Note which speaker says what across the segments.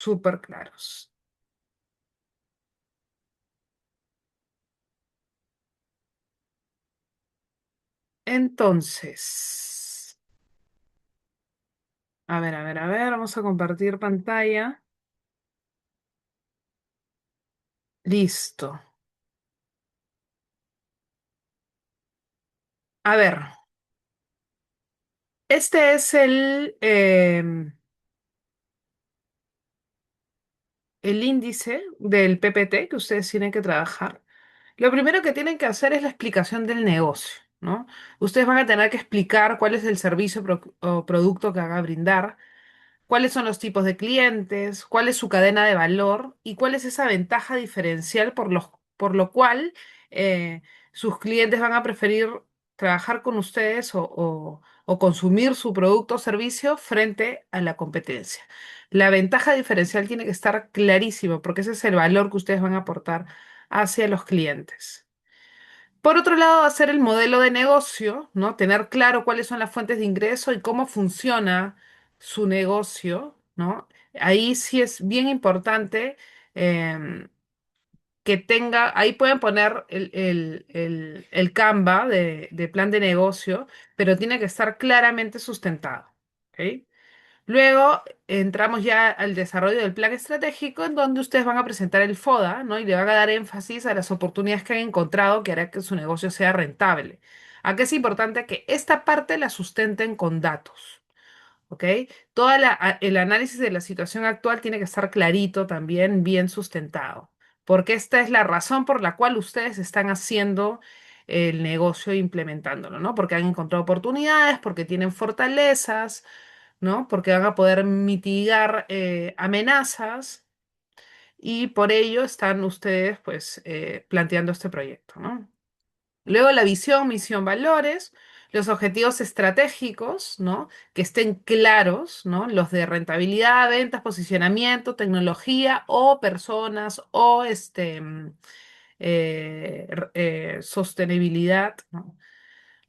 Speaker 1: súper claros. Entonces, a ver, vamos a compartir pantalla. Listo. A ver, este es el índice del PPT que ustedes tienen que trabajar. Lo primero que tienen que hacer es la explicación del negocio, ¿no? Ustedes van a tener que explicar cuál es el servicio o producto que van a brindar, cuáles son los tipos de clientes, cuál es su cadena de valor y cuál es esa ventaja diferencial por lo cual eh, sus clientes van a preferir trabajar con ustedes o consumir su producto o servicio frente a la competencia. La ventaja diferencial tiene que estar clarísima porque ese es el valor que ustedes van a aportar hacia los clientes. Por otro lado, hacer el modelo de negocio, ¿no? Tener claro cuáles son las fuentes de ingreso y cómo funciona su negocio, ¿no? Ahí sí es bien importante em, que tenga, ahí pueden poner el Canva de plan de negocio, pero tiene que estar claramente sustentado, ¿ok? Luego entramos ya al desarrollo del plan estratégico, en donde ustedes van a presentar el FODA, ¿no? Y le van a dar énfasis a las oportunidades que han encontrado que hará que su negocio sea rentable. Aquí es importante que esta parte la sustenten con datos, ¿ok? El análisis de la situación actual tiene que estar clarito también, bien sustentado, porque esta es la razón por la cual ustedes están haciendo el negocio e implementándolo, ¿no? Porque han encontrado oportunidades, porque tienen fortalezas, ¿no? Porque van a poder mitigar amenazas y por ello están ustedes, pues, planteando este proyecto, ¿no? Luego la visión, misión, valores, los objetivos estratégicos, ¿no? Que estén claros, ¿no? Los de rentabilidad, ventas, posicionamiento, tecnología o personas o sostenibilidad, ¿no?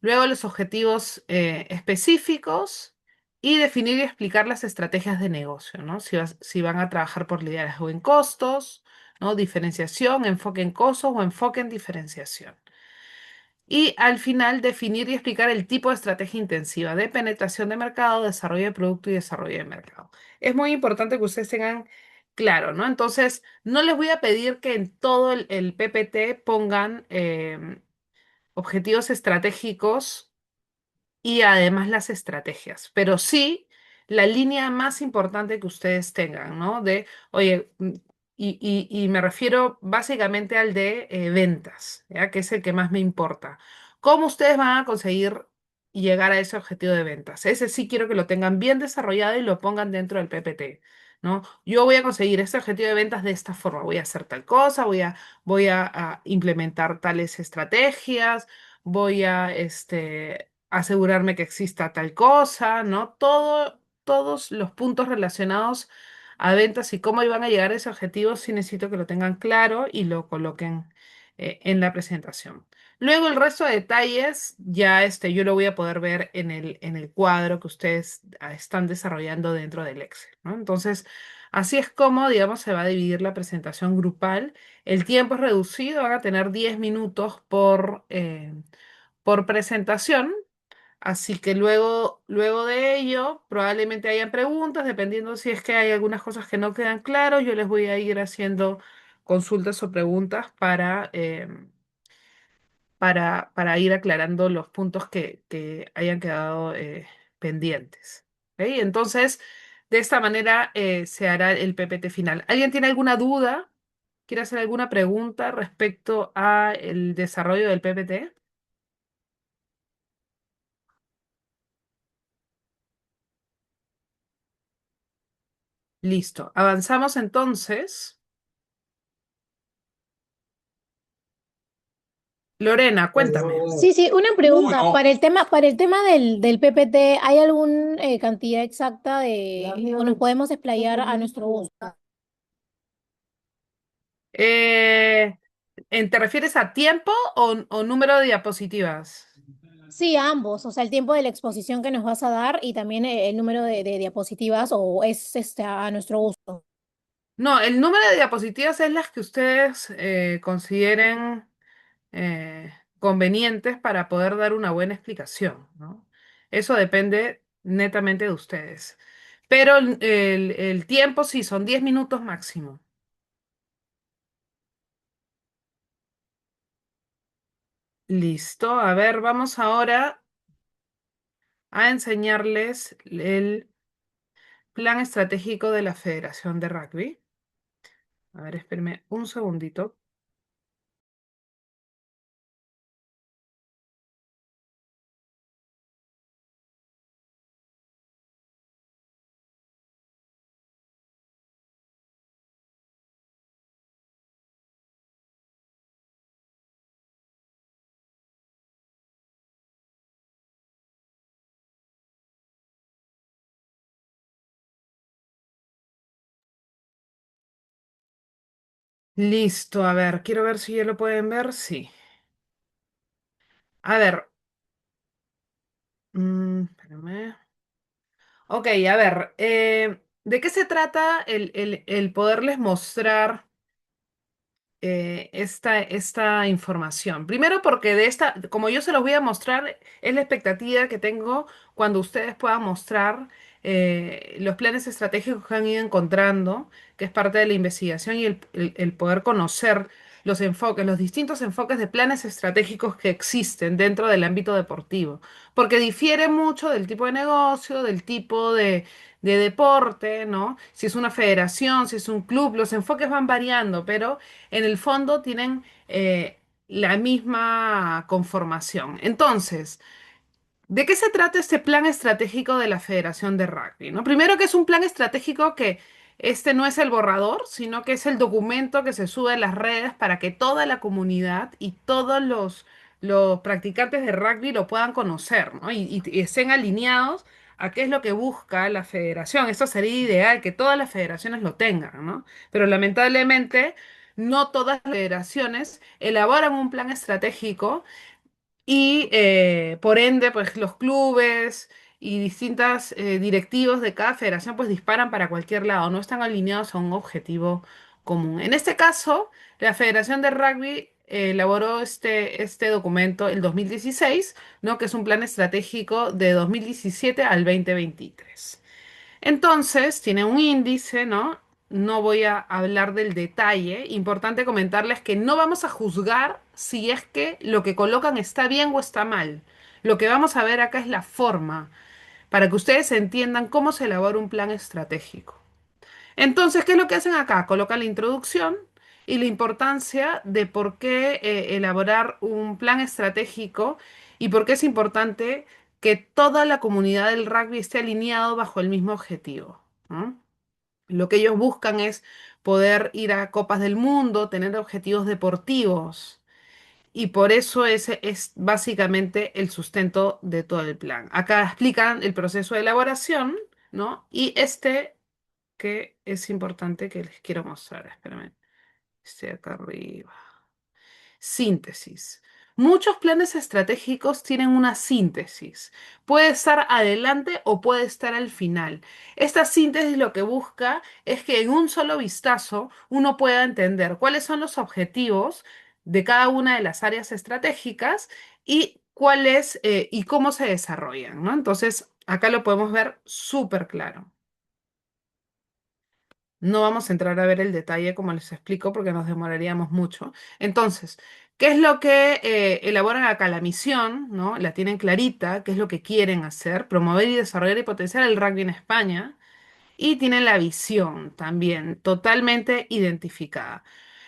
Speaker 1: Luego los objetivos específicos y definir y explicar las estrategias de negocio, ¿no? Si van a trabajar por liderazgo en costos, ¿no? Diferenciación, enfoque en costos o enfoque en diferenciación. Y al final definir y explicar el tipo de estrategia intensiva de penetración de mercado, desarrollo de producto y desarrollo de mercado. Es muy importante que ustedes tengan claro, ¿no? Entonces, no les voy a pedir que en todo el PPT pongan objetivos estratégicos y además las estrategias, pero sí la línea más importante que ustedes tengan, ¿no? De, oye, y me refiero básicamente al de ventas, ¿ya? Que es el que más me importa. ¿Cómo ustedes van a conseguir llegar a ese objetivo de ventas? Ese sí quiero que lo tengan bien desarrollado y lo pongan dentro del PPT, ¿no? Yo voy a conseguir este objetivo de ventas de esta forma, voy a hacer tal cosa, a implementar tales estrategias, voy a asegurarme que exista tal cosa, ¿no? Todos los puntos relacionados a ventas y cómo iban a llegar a ese objetivo, sí necesito que lo tengan claro y lo coloquen en la presentación. Luego el resto de detalles ya yo lo voy a poder ver en el cuadro que ustedes están desarrollando dentro del Excel, ¿no? Entonces, así es como, digamos, se va a dividir la presentación grupal. El tiempo es reducido, van a tener 10 minutos por presentación, así que luego de ello probablemente hayan preguntas, dependiendo si es que hay algunas cosas que no quedan claras, yo les voy a ir haciendo consultas o preguntas para ir aclarando los puntos que hayan quedado pendientes. ¿Ok? Entonces, de esta manera se hará el PPT final. ¿Alguien tiene alguna duda? ¿Quiere hacer alguna pregunta respecto a el desarrollo del PPT? Listo. Avanzamos entonces. Lorena, cuéntame.
Speaker 2: Sí, sí, una pregunta.
Speaker 3: No.
Speaker 2: Para el tema del PPT, ¿hay alguna cantidad exacta de, o nos podemos explayar a nuestro gusto?
Speaker 1: Eh, ¿Te refieres a tiempo o número de diapositivas?
Speaker 2: Sí, a ambos, o sea, el tiempo de la exposición que nos vas a dar y también el número de diapositivas o es a nuestro gusto.
Speaker 1: No, el número de diapositivas es las que ustedes consideren convenientes para poder dar una buena explicación, ¿no? Eso depende netamente de ustedes. Pero el tiempo sí, son 10 minutos máximo. Listo. A ver, vamos ahora a enseñarles el plan estratégico de la Federación de Rugby. A ver, espérenme un segundito. Listo, a ver, quiero ver si ya lo pueden ver. Sí. A ver, espérenme. Ok, a ver, ¿de qué se trata el poderles mostrar esta información? Primero porque de esta, como yo se los voy a mostrar, es la expectativa que tengo cuando ustedes puedan mostrar los planes estratégicos que han ido encontrando, que es parte de la investigación y el poder conocer los enfoques, los distintos enfoques de planes estratégicos que existen dentro del ámbito deportivo, porque difiere mucho del tipo de negocio, del tipo de deporte, ¿no? Si es una federación, si es un club, los enfoques van variando, pero en el fondo tienen la misma conformación. Entonces, ¿de qué se trata este plan estratégico de la Federación de Rugby? ¿No? Primero que es un plan estratégico que este no es el borrador, sino que es el documento que se sube a las redes para que toda la comunidad y todos los practicantes de rugby lo puedan conocer, ¿no? Y estén alineados a qué es lo que busca la federación. Esto sería ideal que todas las federaciones lo tengan, ¿no? Pero lamentablemente no todas las federaciones elaboran un plan estratégico y por ende, pues los clubes y distintas directivos de cada federación pues disparan para cualquier lado, no están alineados a un objetivo común. En este caso, la Federación de Rugby elaboró este documento el 2016, ¿no? Que es un plan estratégico de 2017 al 2023. Entonces, tiene un índice, ¿no? No voy a hablar del detalle. Importante comentarles que no vamos a juzgar si es que lo que colocan está bien o está mal. Lo que vamos a ver acá es la forma, para que ustedes entiendan cómo se elabora un plan estratégico. Entonces, ¿qué es lo que hacen acá? Colocan la introducción y la importancia de por qué elaborar un plan estratégico y por qué es importante que toda la comunidad del rugby esté alineado bajo el mismo objetivo, ¿no? Lo que ellos buscan es poder ir a Copas del Mundo, tener objetivos deportivos. Y por eso ese es básicamente el sustento de todo el plan. Acá explican el proceso de elaboración, ¿no? Y este que es importante que les quiero mostrar. Espérame, este de acá arriba. Síntesis. Muchos planes estratégicos tienen una síntesis. Puede estar adelante o puede estar al final. Esta síntesis lo que busca es que en un solo vistazo uno pueda entender cuáles son los objetivos de cada una de las áreas estratégicas y cuáles y cómo se desarrollan, ¿no? Entonces, acá lo podemos ver súper claro. No vamos a entrar a ver el detalle como les explico porque nos demoraríamos mucho. Entonces, ¿qué es lo que elaboran acá? La misión, ¿no? La tienen clarita, qué es lo que quieren hacer, promover y desarrollar y potenciar el rugby en España. Y tienen la visión también totalmente identificada.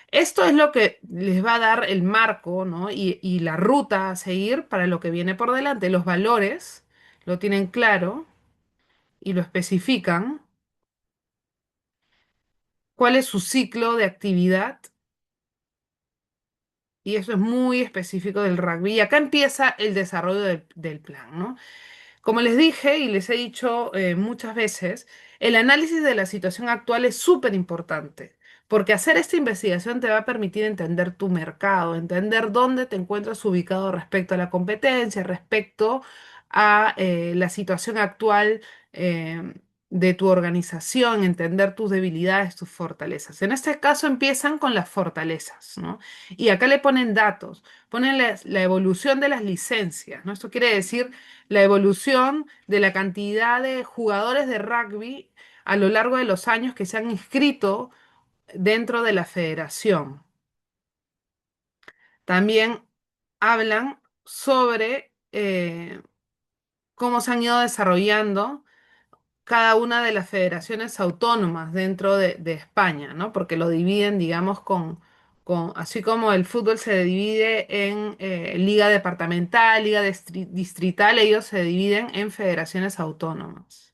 Speaker 1: Esto es lo que les va a dar el marco, ¿no? Y la ruta a seguir para lo que viene por delante. Los valores lo tienen claro y lo especifican. ¿Cuál es su ciclo de actividad? Y eso es muy específico del rugby. Y acá empieza el desarrollo del plan, ¿no? Como les dije y les he dicho muchas veces, el análisis de la situación actual es súper importante, porque hacer esta investigación te va a permitir entender tu mercado, entender dónde te encuentras ubicado respecto a la competencia, respecto a la situación actual de tu organización, entender tus debilidades, tus fortalezas. En este caso empiezan con las fortalezas, ¿no? Y acá le ponen datos, ponen la evolución de las licencias, ¿no? Esto quiere decir la evolución de la cantidad de jugadores de rugby a lo largo de los años que se han inscrito dentro de la federación. También hablan sobre cómo se han ido desarrollando cada una de las federaciones autónomas dentro de España, ¿no? Porque lo dividen, digamos, así como el fútbol se divide en liga departamental, liga distrital, ellos se dividen en federaciones autónomas.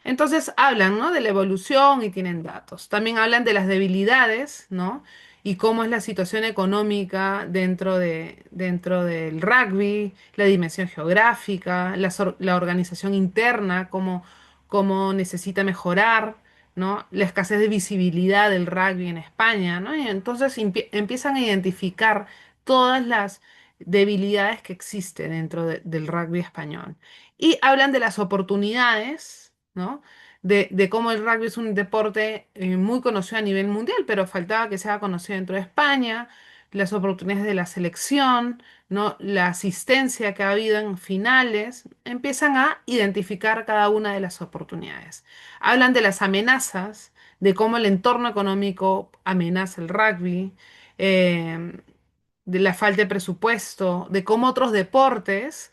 Speaker 1: Entonces hablan, ¿no? De la evolución y tienen datos. También hablan de las debilidades, ¿no? Y cómo es la situación económica dentro del rugby, la dimensión geográfica, la organización interna, cómo necesita mejorar, ¿no? La escasez de visibilidad del rugby en España, ¿no? Y entonces empiezan a identificar todas las debilidades que existen dentro del rugby español. Y hablan de las oportunidades, ¿no? De cómo el rugby es un deporte muy conocido a nivel mundial, pero faltaba que sea conocido dentro de España, las oportunidades de la selección, ¿no? La asistencia que ha habido en finales, empiezan a identificar cada una de las oportunidades. Hablan de las amenazas, de cómo el entorno económico amenaza el rugby, eh, de la falta de presupuesto, de cómo otros deportes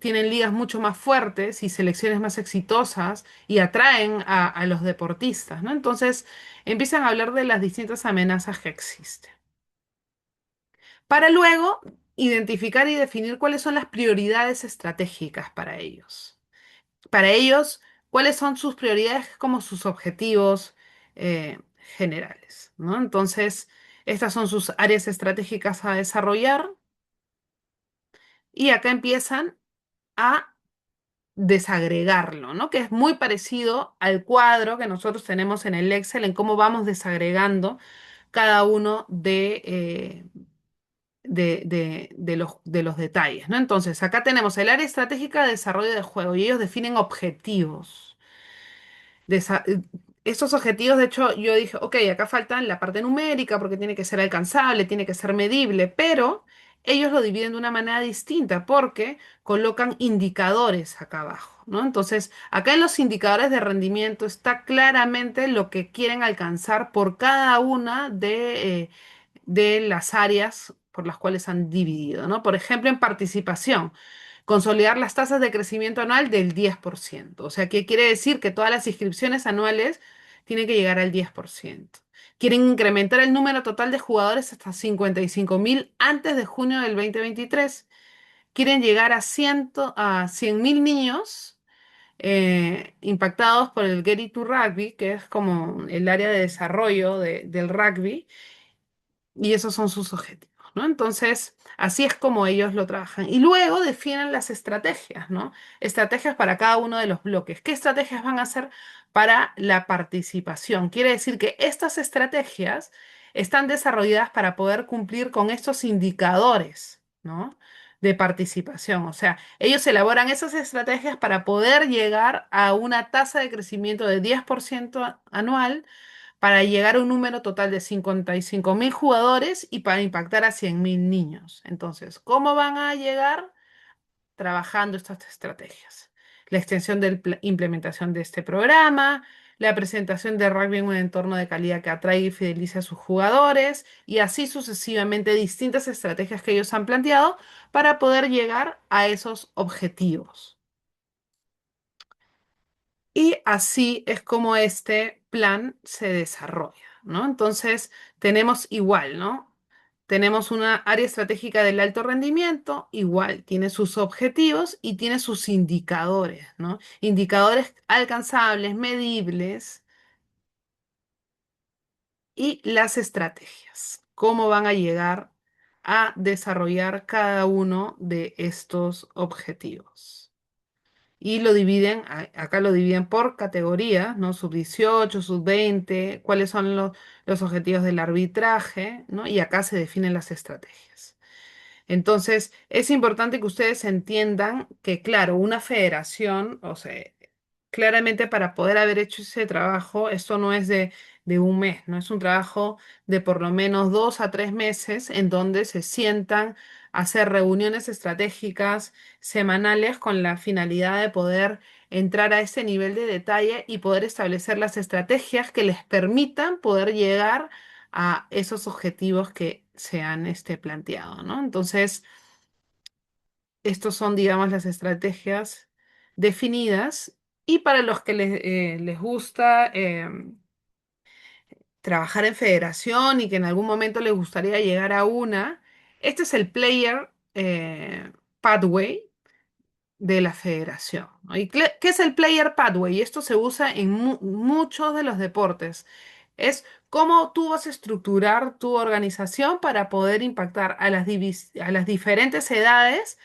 Speaker 1: tienen ligas mucho más fuertes y selecciones más exitosas y atraen a los deportistas, ¿no? Entonces empiezan a hablar de las distintas amenazas que existen, para luego identificar y definir cuáles son las prioridades estratégicas para ellos. Para ellos, cuáles son sus prioridades como sus objetivos generales, ¿no? Entonces, estas son sus áreas estratégicas a desarrollar y acá empiezan a desagregarlo, ¿no? Que es muy parecido al cuadro que nosotros tenemos en el Excel, en cómo vamos desagregando cada uno de los detalles, ¿no? Entonces, acá tenemos el área estratégica de desarrollo de juego y ellos definen objetivos. Desa- eh, Estos objetivos, de hecho, yo dije, ok, acá faltan la parte numérica porque tiene que ser alcanzable, tiene que ser medible, pero ellos lo dividen de una manera distinta porque colocan indicadores acá abajo, ¿no? Entonces, acá en los indicadores de rendimiento está claramente lo que quieren alcanzar por cada una de las áreas por las cuales han dividido, ¿no? Por ejemplo, en participación, consolidar las tasas de crecimiento anual del 10%. O sea, ¿qué quiere decir? Que todas las inscripciones anuales tienen que llegar al 10%. Quieren incrementar el número total de jugadores hasta 55.000 antes de junio del 2023. Quieren llegar a 100.000 niños impactados por el Get It to Rugby, que es como el área de desarrollo del rugby, y esos son sus objetivos, ¿no? Entonces, así es como ellos lo trabajan. Y luego definen las estrategias, ¿no? Estrategias para cada uno de los bloques. ¿Qué estrategias van a hacer para la participación? Quiere decir que estas estrategias están desarrolladas para poder cumplir con estos indicadores, ¿no? De participación. O sea, ellos elaboran esas estrategias para poder llegar a una tasa de crecimiento de 10% anual para llegar a un número total de 55.000 jugadores y para impactar a 100.000 niños. Entonces, ¿cómo van a llegar? Trabajando estas estrategias. La extensión de la implementación de este programa, la presentación de rugby en un entorno de calidad que atraiga y fidelice a sus jugadores y así sucesivamente distintas estrategias que ellos han planteado para poder llegar a esos objetivos. Y así es como este plan se desarrolla, ¿no? Entonces, tenemos igual, ¿no? Tenemos una área estratégica del alto rendimiento, igual, tiene sus objetivos y tiene sus indicadores, ¿no? Indicadores alcanzables, medibles y las estrategias, cómo van a llegar a desarrollar cada uno de estos objetivos. Y lo dividen, acá lo dividen por categorías, ¿no? Sub 18, sub 20, cuáles son los objetivos del arbitraje, ¿no? Y acá se definen las estrategias. Entonces, es importante que ustedes entiendan que, claro, una federación, o sea, claramente para poder haber hecho ese trabajo, esto no es de un mes, no es un trabajo de por lo menos 2 a 3 meses en donde se sientan a hacer reuniones estratégicas semanales con la finalidad de poder entrar a ese nivel de detalle y poder establecer las estrategias que les permitan poder llegar a esos objetivos que se han planteado, ¿no? Entonces, estos son, digamos, las estrategias definidas y para los que les gusta trabajar en federación y que en algún momento les gustaría llegar a una, este es el Player Pathway de la federación, ¿no? ¿Y qué es el Player Pathway? Esto se usa en muchos de los deportes. Es cómo tú vas a estructurar tu organización para poder impactar a a las diferentes edades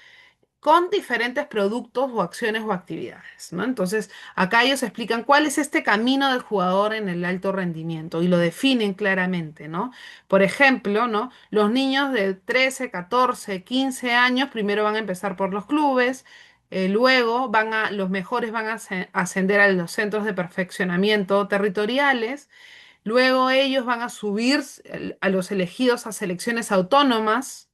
Speaker 1: con diferentes productos o acciones o actividades, ¿no? Entonces, acá ellos explican cuál es este camino del jugador en el alto rendimiento y lo definen claramente, ¿no? Por ejemplo, ¿no? Los niños de 13, 14, 15 años primero van a empezar por los clubes, luego los mejores van a ascender a los centros de perfeccionamiento territoriales. Luego ellos van a subir a los elegidos a selecciones autónomas,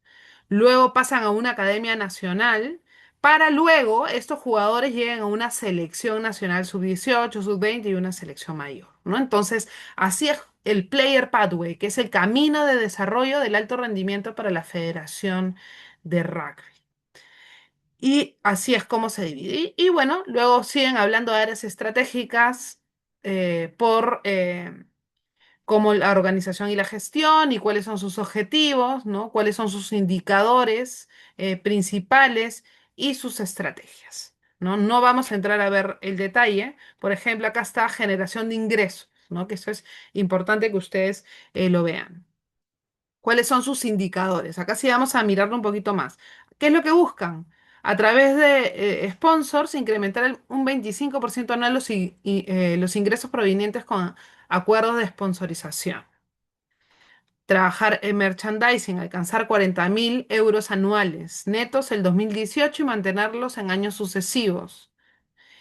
Speaker 1: luego pasan a una academia nacional, para luego estos jugadores lleguen a una selección nacional sub 18, sub 20 y una selección mayor, ¿no? Entonces, así es el Player Pathway, que es el camino de desarrollo del alto rendimiento para la Federación de Rugby. Y así es como se divide. Y bueno, luego siguen hablando de áreas estratégicas por como la organización y la gestión y cuáles son sus objetivos, ¿no? Cuáles son sus indicadores principales y sus estrategias, ¿no? No vamos a entrar a ver el detalle. Por ejemplo, acá está generación de ingresos, ¿no? Que eso es importante que ustedes lo vean. ¿Cuáles son sus indicadores? Acá sí vamos a mirarlo un poquito más. ¿Qué es lo que buscan? A través de sponsors, incrementar un 25% anual los ingresos provenientes con acuerdos de sponsorización. Trabajar en merchandising, alcanzar 40.000 euros anuales netos el 2018 y mantenerlos en años sucesivos.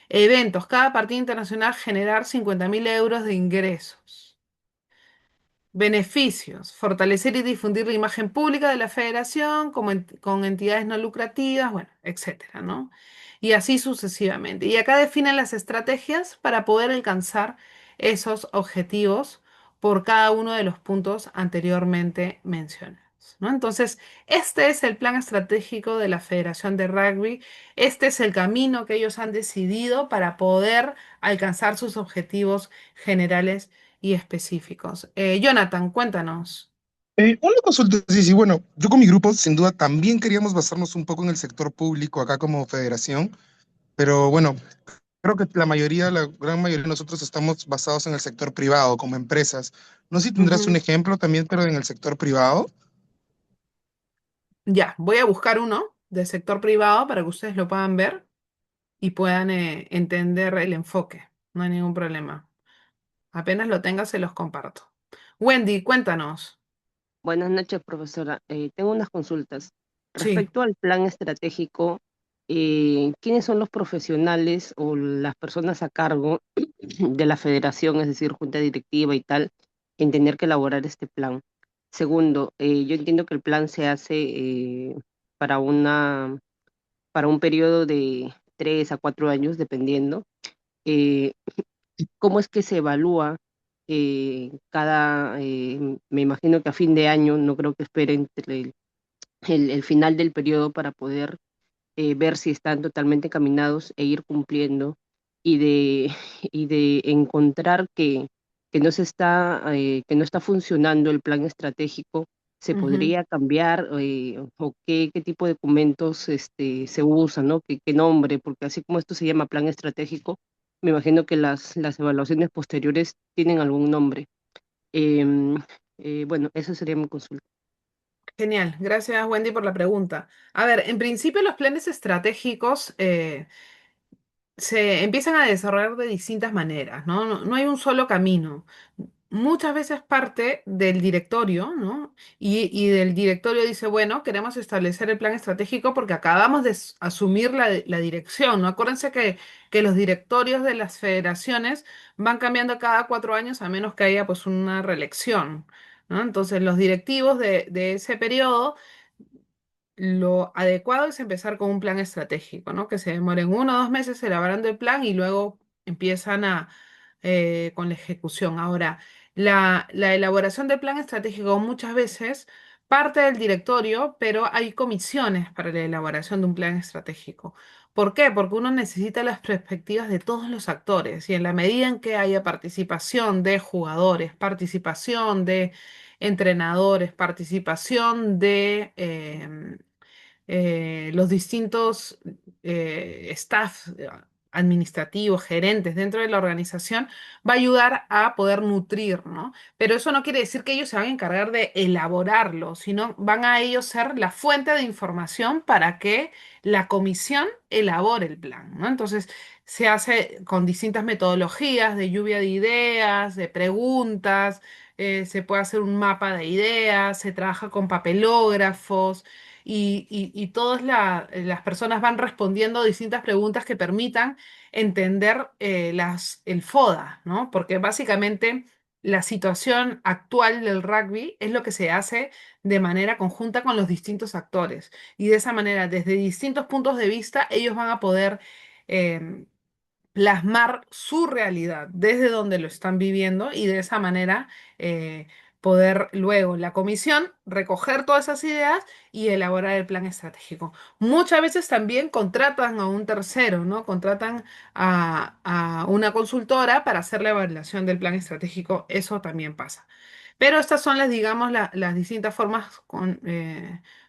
Speaker 1: Eventos, cada partido internacional generar 50.000 euros de ingresos. Beneficios, fortalecer y difundir la imagen pública de la federación como con entidades no lucrativas, bueno, etcétera, ¿no? Y así sucesivamente. Y acá definen las estrategias para poder alcanzar esos objetivos por cada uno de los puntos anteriormente mencionados, ¿no? Entonces, este es el plan estratégico de la Federación de Rugby. Este es el camino que ellos han decidido para poder alcanzar sus objetivos generales y específicos. Jonathan, cuéntanos.
Speaker 3: Una consulta, sí, sí, bueno, yo con mi grupo sin duda también queríamos basarnos un poco en el sector público acá como federación, pero bueno, creo que la mayoría, la gran mayoría de nosotros estamos basados en el sector privado, como empresas. No sé si tendrás un
Speaker 1: Ujú.
Speaker 3: ejemplo también, pero en el sector privado.
Speaker 1: Ya, voy a buscar uno del sector privado para que ustedes lo puedan ver y puedan entender el enfoque. No hay ningún problema. Apenas lo tenga, se los comparto. Wendy, cuéntanos.
Speaker 4: Buenas noches, profesora. Tengo unas consultas.
Speaker 1: Sí.
Speaker 4: Respecto al plan estratégico, ¿quiénes son los profesionales o las personas a cargo de la federación, es decir, junta directiva y tal, en tener que elaborar este plan? Segundo, yo entiendo que el plan se hace para para un periodo de 3 a 4 años, dependiendo. Eh, ¿Cómo es que se evalúa me imagino que a fin de año, no creo que esperen el final del periodo para poder ver si están totalmente caminados e ir cumpliendo y de, y de encontrar que no está funcionando el plan estratégico, se
Speaker 1: Ujú.
Speaker 4: podría cambiar o qué tipo de documentos se usan, ¿no? ¿Qué nombre? Porque así como esto se llama plan estratégico, me imagino que las evaluaciones posteriores tienen algún nombre. Em, bueno, esa sería mi consulta.
Speaker 1: Genial. Gracias, Wendy, por la pregunta. A ver, en principio los planes estratégicos se empiezan a desarrollar de distintas maneras, ¿no? No hay un solo camino. muchas veces parte del directorio, ¿no? Y del directorio dice, bueno, queremos establecer el plan estratégico porque acabamos de asumir la dirección, ¿no? Acuérdense que los directorios de las federaciones van cambiando cada 4 años a menos que haya pues una reelección, ¿no? Entonces los directivos de ese periodo lo adecuado es empezar con un plan estratégico, ¿no? Que se demoren 1 o 2 meses elaborando el plan y luego empiezan con la ejecución. Ahora, la elaboración del plan estratégico muchas veces parte del directorio, pero hay comisiones para la elaboración de un plan estratégico. ¿Por qué? Porque uno necesita las perspectivas de todos los actores y en la medida en que haya participación de jugadores, participación de entrenadores, participación de los distintos staff administrativos, gerentes dentro de la organización, va a ayudar a poder nutrir, ¿no? Pero eso no quiere decir que ellos se van a encargar de elaborarlo, sino van a ellos ser la fuente de información para que la comisión elabore el plan, ¿no? Entonces, se hace con distintas metodologías de lluvia de ideas, de preguntas, se puede hacer un mapa de ideas, se trabaja con papelógrafos y todas las personas van respondiendo distintas preguntas que permitan entender el FODA, ¿no? Porque básicamente la situación actual del rugby es lo que se hace de manera conjunta con los distintos actores. Y de esa manera, desde distintos puntos de vista, ellos van a poder em, plasmar su realidad desde donde lo están viviendo y de esa manera eh, poder luego la comisión recoger todas esas ideas y elaborar el plan estratégico. Muchas veces también contratan a un tercero, ¿no? Contratan a una consultora para hacer la evaluación del plan estratégico. Eso también pasa. Pero estas son digamos, las distintas formas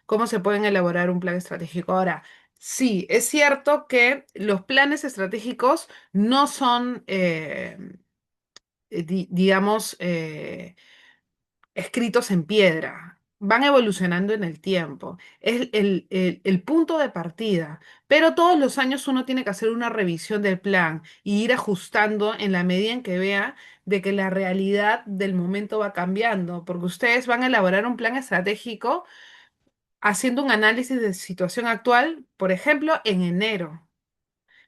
Speaker 1: cómo se pueden elaborar un plan estratégico. Ahora, sí, es cierto que los planes estratégicos no son, digamos, escritos en piedra. Van evolucionando en el tiempo. Es el punto de partida. Pero todos los años uno tiene que hacer una revisión del plan y ir ajustando en la medida en que vea de que la realidad del momento va cambiando. Porque ustedes van a elaborar un plan estratégico haciendo un análisis de situación actual, por ejemplo, en enero.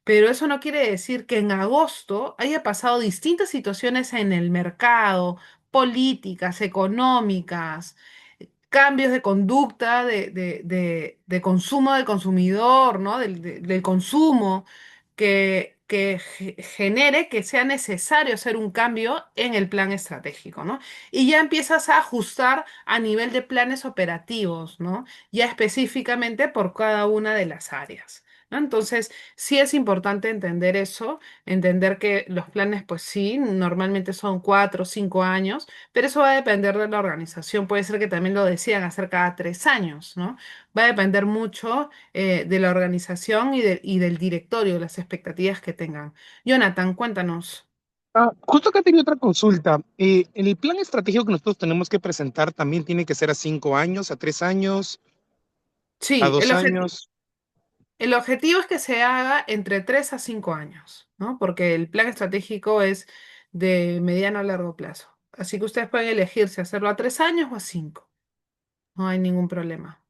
Speaker 1: Pero eso no quiere decir que en agosto haya pasado distintas situaciones en el mercado, políticas, económicas, cambios de conducta de consumo del consumidor, ¿no? Del consumo, que genere que sea necesario hacer un cambio en el plan estratégico, ¿no? Y ya empiezas a ajustar a nivel de planes operativos, ¿no? Ya específicamente por cada una de las áreas, ¿no? Entonces, sí es importante entender eso, entender que los planes, pues sí, normalmente son 4 o 5 años, pero eso va a depender de la organización. Puede ser que también lo decidan hacer cada 3 años, ¿no? Va a depender mucho de la organización y del directorio, de las expectativas que tengan. Jonathan, cuéntanos.
Speaker 3: Justo acá tenía otra consulta. El plan estratégico que nosotros tenemos que presentar también tiene que ser a 5 años, a 3 años, a
Speaker 1: Sí,
Speaker 3: dos años.
Speaker 1: el objetivo es que se haga entre 3 a 5 años, ¿no? Porque el plan estratégico es de mediano a largo plazo. Así que ustedes pueden elegir si hacerlo a 3 años o a 5. No hay ningún problema.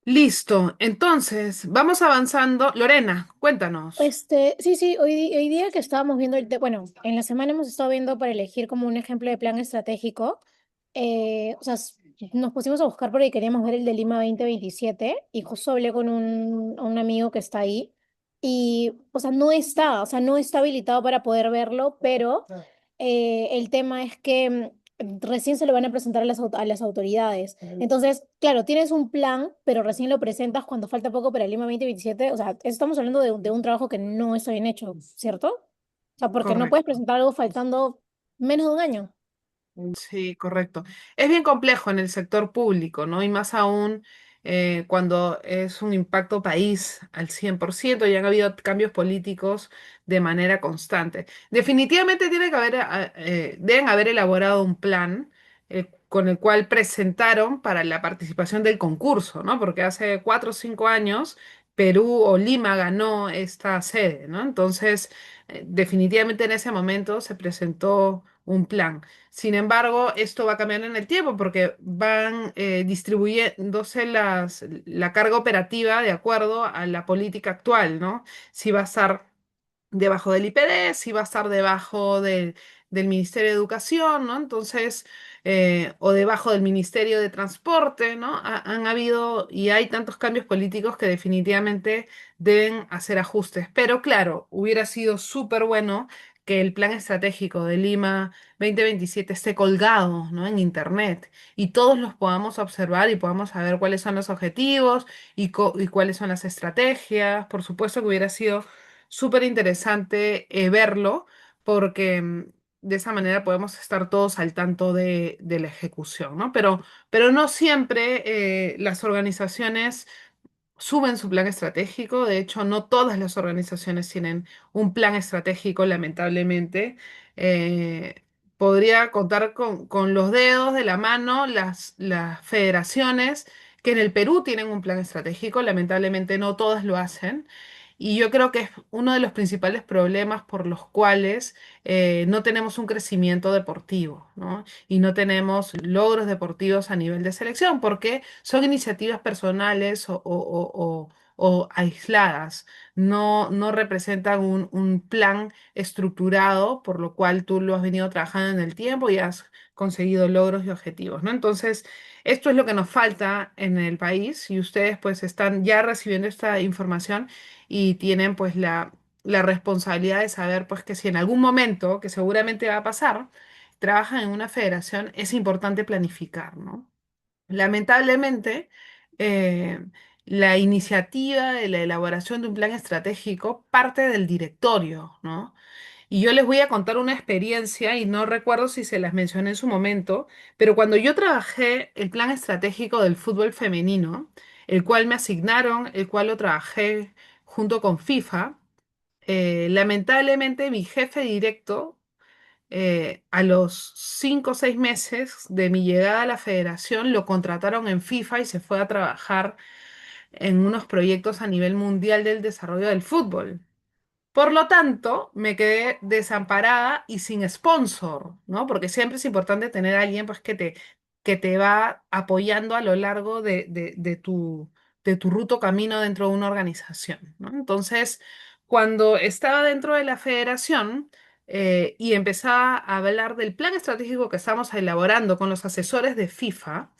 Speaker 1: Listo, entonces vamos avanzando. Lorena, cuéntanos.
Speaker 2: Sí, sí, hoy día que estábamos viendo bueno, en la semana hemos estado viendo para elegir como un ejemplo de plan estratégico, o sea, nos pusimos a buscar porque queríamos ver el de Lima 2027 y justo hablé con un amigo que está ahí y, o sea, no está habilitado para poder verlo, pero el tema es que recién se lo van a presentar a a las autoridades. Entonces, claro, tienes un plan, pero recién lo presentas cuando falta poco para el Lima 2027. O sea, estamos hablando de un trabajo que no está bien hecho, ¿cierto? O sea, porque no puedes
Speaker 1: Correcto.
Speaker 2: presentar algo faltando menos de un año.
Speaker 1: Sí, correcto. Es bien complejo en el sector público, ¿no? Y más aún cuando es un impacto país al 100% y han habido cambios políticos de manera constante. Definitivamente tiene que haber, deben haber elaborado un plan con el cual presentaron para la participación del concurso, ¿no? Porque hace 4 o 5 años Perú o Lima ganó esta sede, ¿no? Entonces, definitivamente en ese momento se presentó un plan. Sin embargo, esto va cambiando en el tiempo porque van distribuyéndose la carga operativa de acuerdo a la política actual, ¿no? Si va a estar debajo del IPD, si va a estar debajo del Ministerio de Educación, ¿no? Entonces, o debajo del Ministerio de Transporte, ¿no? Han habido y hay tantos cambios políticos que definitivamente deben hacer ajustes. Pero claro, hubiera sido súper bueno que el plan estratégico de Lima 2027 esté colgado, ¿no? En Internet y todos los podamos observar y podamos saber cuáles son los objetivos y cuáles son las estrategias. Por supuesto que hubiera sido súper interesante verlo porque de esa manera podemos estar todos al tanto de la ejecución, ¿no? Pero no siempre las organizaciones suben su plan estratégico. De hecho, no todas las organizaciones tienen un plan estratégico, lamentablemente. Eh, Podría contar con los dedos de la mano las federaciones que en el Perú tienen un plan estratégico. Lamentablemente no todas lo hacen. Y yo creo que es uno de los principales problemas por los cuales no tenemos un crecimiento deportivo, ¿no? Y no tenemos logros deportivos a nivel de selección, porque son iniciativas personales o aisladas, no representan un plan estructurado, por lo cual tú lo has venido trabajando en el tiempo y has conseguido logros y objetivos, ¿no? Entonces, esto es lo que nos falta en el país y ustedes pues están ya recibiendo esta información y tienen pues la responsabilidad de saber pues que si en algún momento, que seguramente va a pasar, trabajan en una federación, es importante planificar, ¿no? Lamentablemente, eh, la iniciativa de la elaboración de un plan estratégico parte del directorio, ¿no? Y yo les voy a contar una experiencia y no recuerdo si se las mencioné en su momento, pero cuando yo trabajé el plan estratégico del fútbol femenino, el cual me asignaron, el cual lo trabajé junto con FIFA, lamentablemente mi jefe directo a los 5 o 6 meses de mi llegada a la federación, lo contrataron en FIFA y se fue a trabajar en unos proyectos a nivel mundial del desarrollo del fútbol. Por lo tanto, me quedé desamparada y sin sponsor, ¿no? Porque siempre es importante tener a alguien pues, que te va apoyando a lo largo de tu ruto camino dentro de una organización, ¿no? Entonces, cuando estaba dentro de la federación y empezaba a hablar del plan estratégico que estamos elaborando con los asesores de FIFA,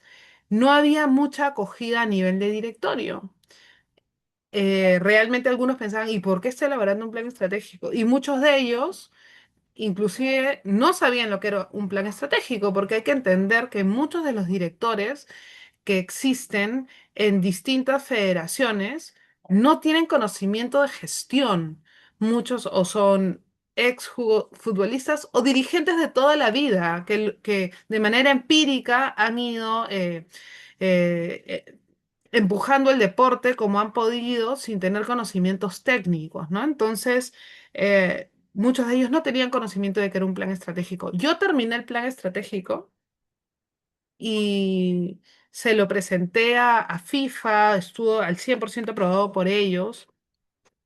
Speaker 1: no había mucha acogida a nivel de directorio. Realmente algunos pensaban, ¿y por qué está elaborando un plan estratégico? Y muchos de ellos, inclusive, no sabían lo que era un plan estratégico, porque hay que entender que muchos de los directores que existen en distintas federaciones no tienen conocimiento de gestión. Muchos o son futbolistas o dirigentes de toda la vida que de manera empírica han ido empujando el deporte como han podido sin tener conocimientos técnicos, ¿no? Entonces, muchos de ellos no tenían conocimiento de que era un plan estratégico. Yo terminé el plan estratégico y se lo presenté a FIFA, estuvo al 100% aprobado por ellos.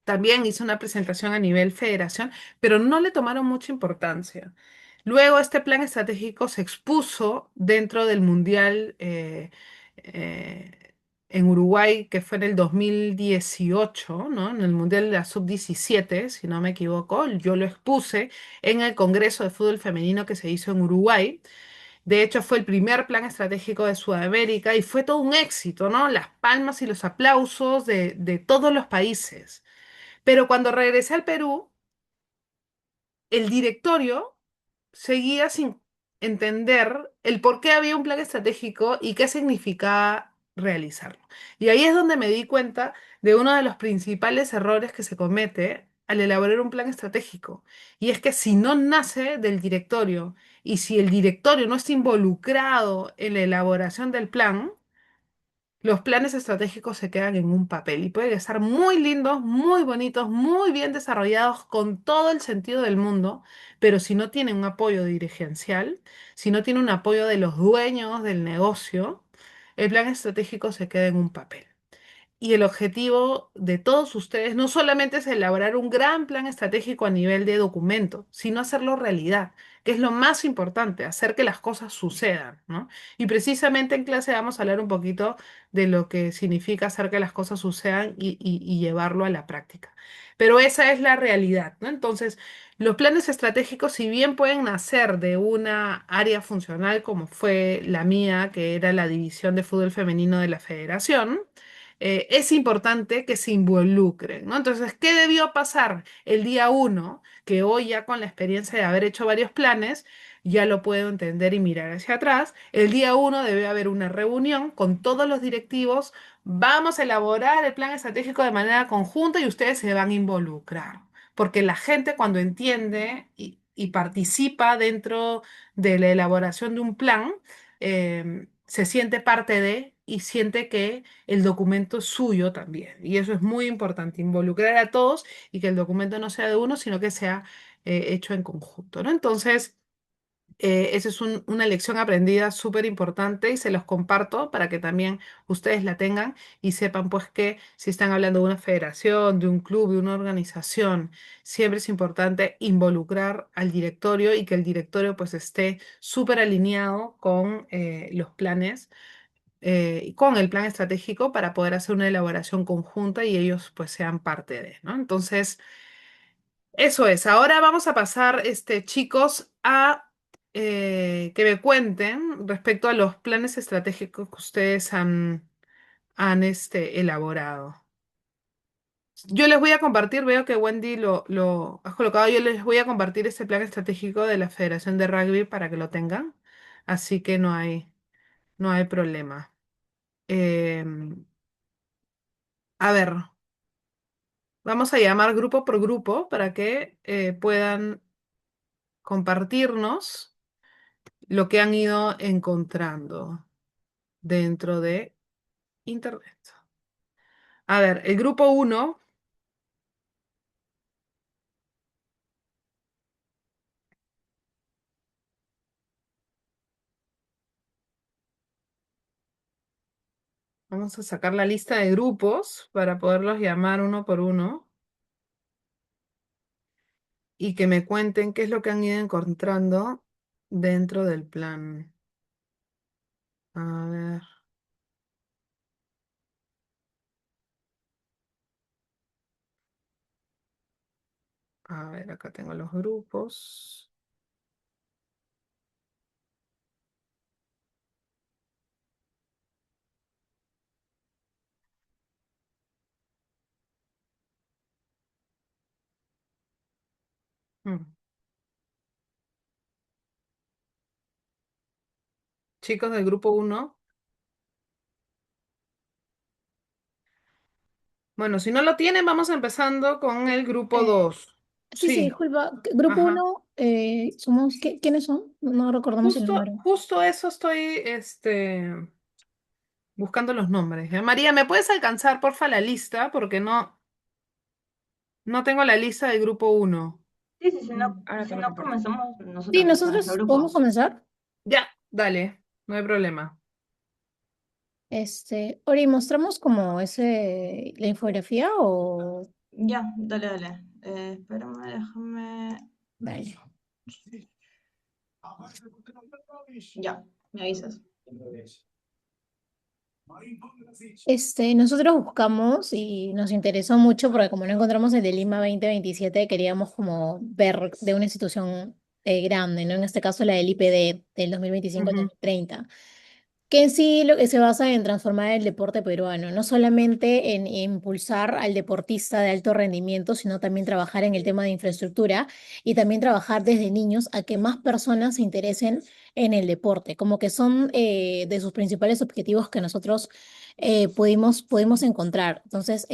Speaker 1: También hice una presentación a nivel federación, pero no le tomaron mucha importancia. Luego este plan estratégico se expuso dentro del Mundial en Uruguay, que fue en el 2018, ¿no? En el Mundial de la Sub-17, si no me equivoco. Yo lo expuse en el Congreso de Fútbol Femenino que se hizo en Uruguay. De hecho, fue el primer plan estratégico de Sudamérica y fue todo un éxito, ¿no? Las palmas y los aplausos de todos los países. Pero cuando regresé al Perú, el directorio seguía sin entender el por qué había un plan estratégico y qué significaba realizarlo. Y ahí es donde me di cuenta de uno de los principales errores que se comete al elaborar un plan estratégico. Y es que si no nace del directorio y si el directorio no está involucrado en la elaboración del plan, los planes estratégicos se quedan en un papel y pueden estar muy lindos, muy bonitos, muy bien desarrollados con todo el sentido del mundo, pero si no tienen un apoyo dirigencial, si no tiene un apoyo de los dueños del negocio, el plan estratégico se queda en un papel. y el objetivo de todos ustedes no solamente es elaborar un gran plan estratégico a nivel de documento, sino hacerlo realidad, que es lo más importante, hacer que las cosas sucedan, ¿no? Y precisamente en clase vamos a hablar un poquito de lo que significa hacer que las cosas sucedan y llevarlo a la práctica. Pero esa es la realidad, ¿no? Entonces, los planes estratégicos, si bien pueden nacer de una área funcional como fue la mía, que era la división de fútbol femenino de la federación, es importante que se involucren, ¿no? Entonces, ¿qué debió pasar el día uno? Que hoy ya con la experiencia de haber hecho varios planes, ya lo puedo entender y mirar hacia atrás. El día uno debe haber una reunión con todos los directivos. Vamos a elaborar el plan estratégico de manera conjunta y ustedes se van a involucrar. Porque la gente cuando entiende y participa dentro de la elaboración de un plan, se siente parte de y siente que el documento es suyo también. Y eso es muy importante, involucrar a todos y que el documento no sea de uno, sino que sea hecho en conjunto, ¿no? Entonces, esa es una lección aprendida súper importante y se los comparto para que también ustedes la tengan y sepan pues que si están hablando de una federación, de un club, de una organización, siempre es importante involucrar al directorio y que el directorio pues esté súper alineado con los planes con el plan estratégico para poder hacer una elaboración conjunta y ellos pues sean parte de, ¿no? Entonces, eso es. Ahora vamos a pasar, chicos, a que me cuenten respecto a los planes estratégicos que ustedes han elaborado. Yo les voy a compartir, veo que Wendy lo has colocado, yo les voy a compartir este plan estratégico de la Federación de Rugby para que lo tengan, así que no hay problema. Em, a ver. Vamos a llamar grupo por grupo para que puedan compartirnos lo que han ido encontrando dentro de Internet. A ver, el grupo uno, vamos a sacar la lista de grupos para poderlos llamar uno por uno y que me cuenten qué es lo que han ido encontrando dentro del plan. A ver, acá tengo los grupos. Mm. Chicos del grupo uno. Bueno, si no lo tienen, vamos empezando con el grupo
Speaker 2: Eh,
Speaker 1: 2.
Speaker 2: sí,
Speaker 1: Sí,
Speaker 2: disculpa. Grupo
Speaker 1: ajá.
Speaker 2: uno, somos, ¿quiénes son? No recordamos el
Speaker 1: Justo,
Speaker 2: número.
Speaker 1: justo eso estoy buscando los nombres. María, ¿me puedes alcanzar, porfa, la lista? Porque no tengo la lista del grupo uno.
Speaker 5: Sí, sí, si no,
Speaker 6: Ahora
Speaker 5: si
Speaker 6: te lo
Speaker 5: no
Speaker 6: comparto.
Speaker 5: comenzamos
Speaker 2: Sí,
Speaker 5: nosotros con nuestro
Speaker 2: nosotros podemos
Speaker 5: grupo.
Speaker 2: comenzar.
Speaker 1: Ya, dale, no hay problema.
Speaker 2: Ori, ¿mostramos como la infografía o...?
Speaker 5: Ya, dale, dale. Espérame, déjame.
Speaker 2: Vale.
Speaker 5: Ya, me avisas.
Speaker 2: Nosotros buscamos y nos interesó mucho porque como no encontramos el de Lima 2027 queríamos como ver de una institución grande, ¿no? En este caso la del IPD del 2025 al
Speaker 1: Ujú,
Speaker 2: 2030, que en sí lo que se basa en transformar el deporte peruano, no solamente en impulsar al deportista de alto rendimiento, sino también trabajar en el tema de infraestructura y también trabajar desde niños a que más personas se interesen en el deporte, como que son de sus principales objetivos que nosotros pudimos encontrar. Entonces,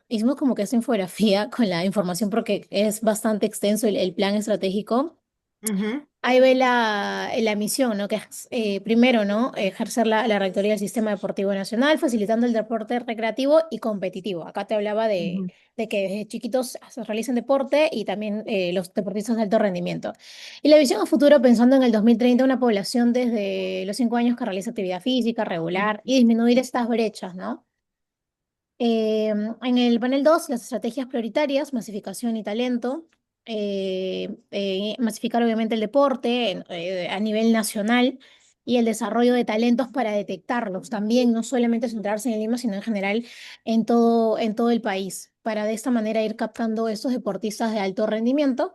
Speaker 2: hicimos como que esta infografía con la información porque es bastante extenso el plan estratégico.
Speaker 1: ujú,
Speaker 2: Ahí ve la misión, ¿no? Que es, primero, ¿no? Ejercer la rectoría del Sistema Deportivo Nacional, facilitando el deporte recreativo y competitivo. Acá te hablaba
Speaker 1: ujú.
Speaker 2: de que desde chiquitos se realicen deporte y también los deportistas de alto rendimiento. Y la visión a futuro, pensando en el 2030, una población desde los 5 años que realiza actividad física regular y disminuir estas brechas, ¿no? En el panel 2 las estrategias prioritarias, masificación y talento. Masificar obviamente el deporte a nivel nacional y el desarrollo de talentos para detectarlos. También no solamente centrarse en Lima, sino en general en todo el país, para de esta manera ir captando estos deportistas de alto rendimiento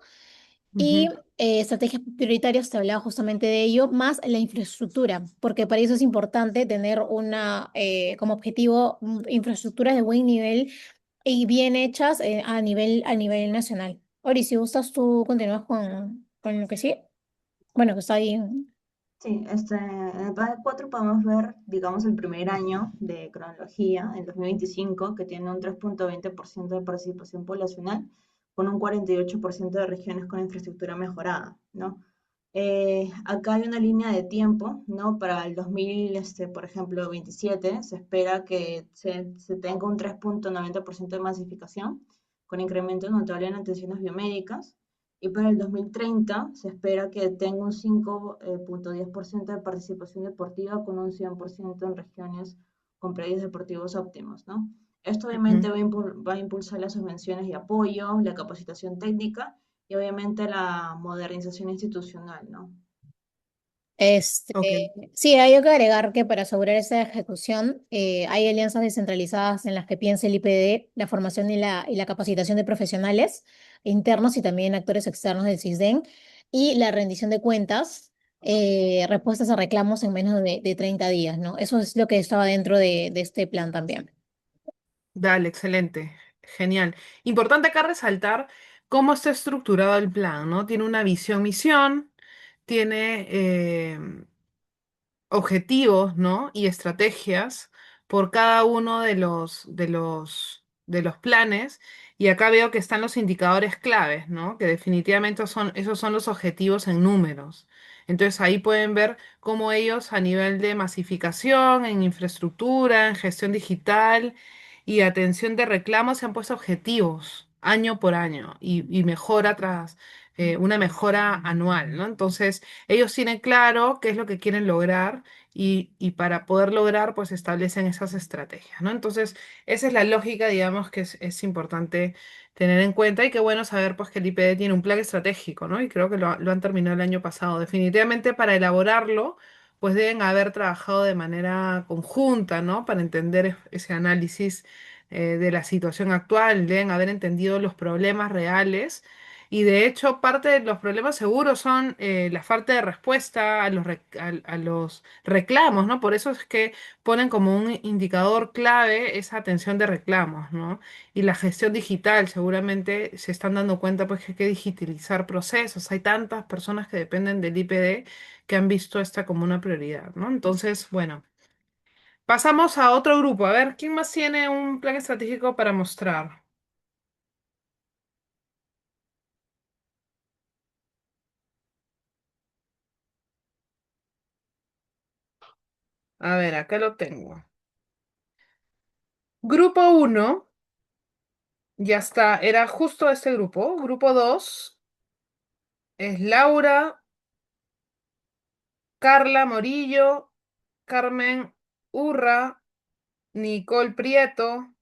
Speaker 2: y
Speaker 1: Ujú,
Speaker 2: estrategias prioritarias, te hablaba justamente de ello, más la infraestructura, porque para eso es importante tener como objetivo infraestructuras de buen nivel y bien hechas a nivel nacional. Ori, si gustas, tú continúas con lo que sí. Bueno, que está ahí.
Speaker 5: Sí, en el panel 4 podemos ver, digamos, el primer año de cronología, el 2025, que tiene un 3,20% de participación poblacional, con un 48% de regiones con infraestructura mejorada, ¿no? Acá hay una línea de tiempo, ¿no? Para el 2000, por ejemplo, 27, se espera que se tenga un 3,90% de masificación, con incremento notable en atenciones biomédicas. Y para el 2030 se espera que tenga un 5,10% de participación deportiva con un 100% en regiones con predios deportivos óptimos, ¿no? Esto obviamente
Speaker 1: ujú.
Speaker 5: va a impulsar las subvenciones y apoyo, la capacitación técnica y obviamente la modernización institucional, ¿no?
Speaker 1: Ok.
Speaker 2: Sí, hay que agregar que para asegurar esa ejecución hay alianzas descentralizadas en las que piensa el IPD, la formación y la capacitación de profesionales internos y también actores externos del CISDEN y la rendición de cuentas, respuestas a reclamos en menos de 30 días, ¿no? Eso es lo que estaba dentro de este plan también.
Speaker 1: Dale, excelente. Genial. Importante acá resaltar cómo está estructurado el plan, ¿no? Tiene una visión, misión, tiene objetivos, ¿no? Y estrategias por cada uno de los planes. Y acá veo que están los indicadores claves, ¿no? Que definitivamente esos son los objetivos en números. Entonces ahí pueden ver cómo ellos a nivel de masificación, en infraestructura, en gestión digital y atención de reclamos se han puesto objetivos año por año y mejora tras una mejora anual, ¿no? Entonces ellos tienen claro qué es lo que quieren lograr y para poder lograr, pues establecen esas estrategias, ¿no? Entonces, esa es la lógica, digamos, que es importante tener en cuenta y qué bueno saber, pues, que el IPD tiene un plan estratégico, ¿no? Y creo que lo han terminado el año pasado. Definitivamente para elaborarlo, pues deben haber trabajado de manera conjunta, ¿no? Para entender ese análisis de la situación actual, deben haber entendido los problemas reales y de hecho, parte de los problemas seguros son la falta de respuesta a los reclamos, ¿no? Por eso es que ponen como un indicador clave esa atención de reclamos, ¿no? Y la gestión digital, seguramente se están dando cuenta pues que hay que digitalizar procesos. Hay tantas personas que dependen del IPD que han visto esta como una prioridad, ¿no? Entonces, bueno, pasamos a otro grupo. A ver, ¿quién más tiene un plan estratégico para mostrar? A ver, acá lo tengo. Grupo uno. Ya está, era justo este grupo. Grupo 2 es Laura, Carla Morillo, Carmen Urra, Nicole Prieto,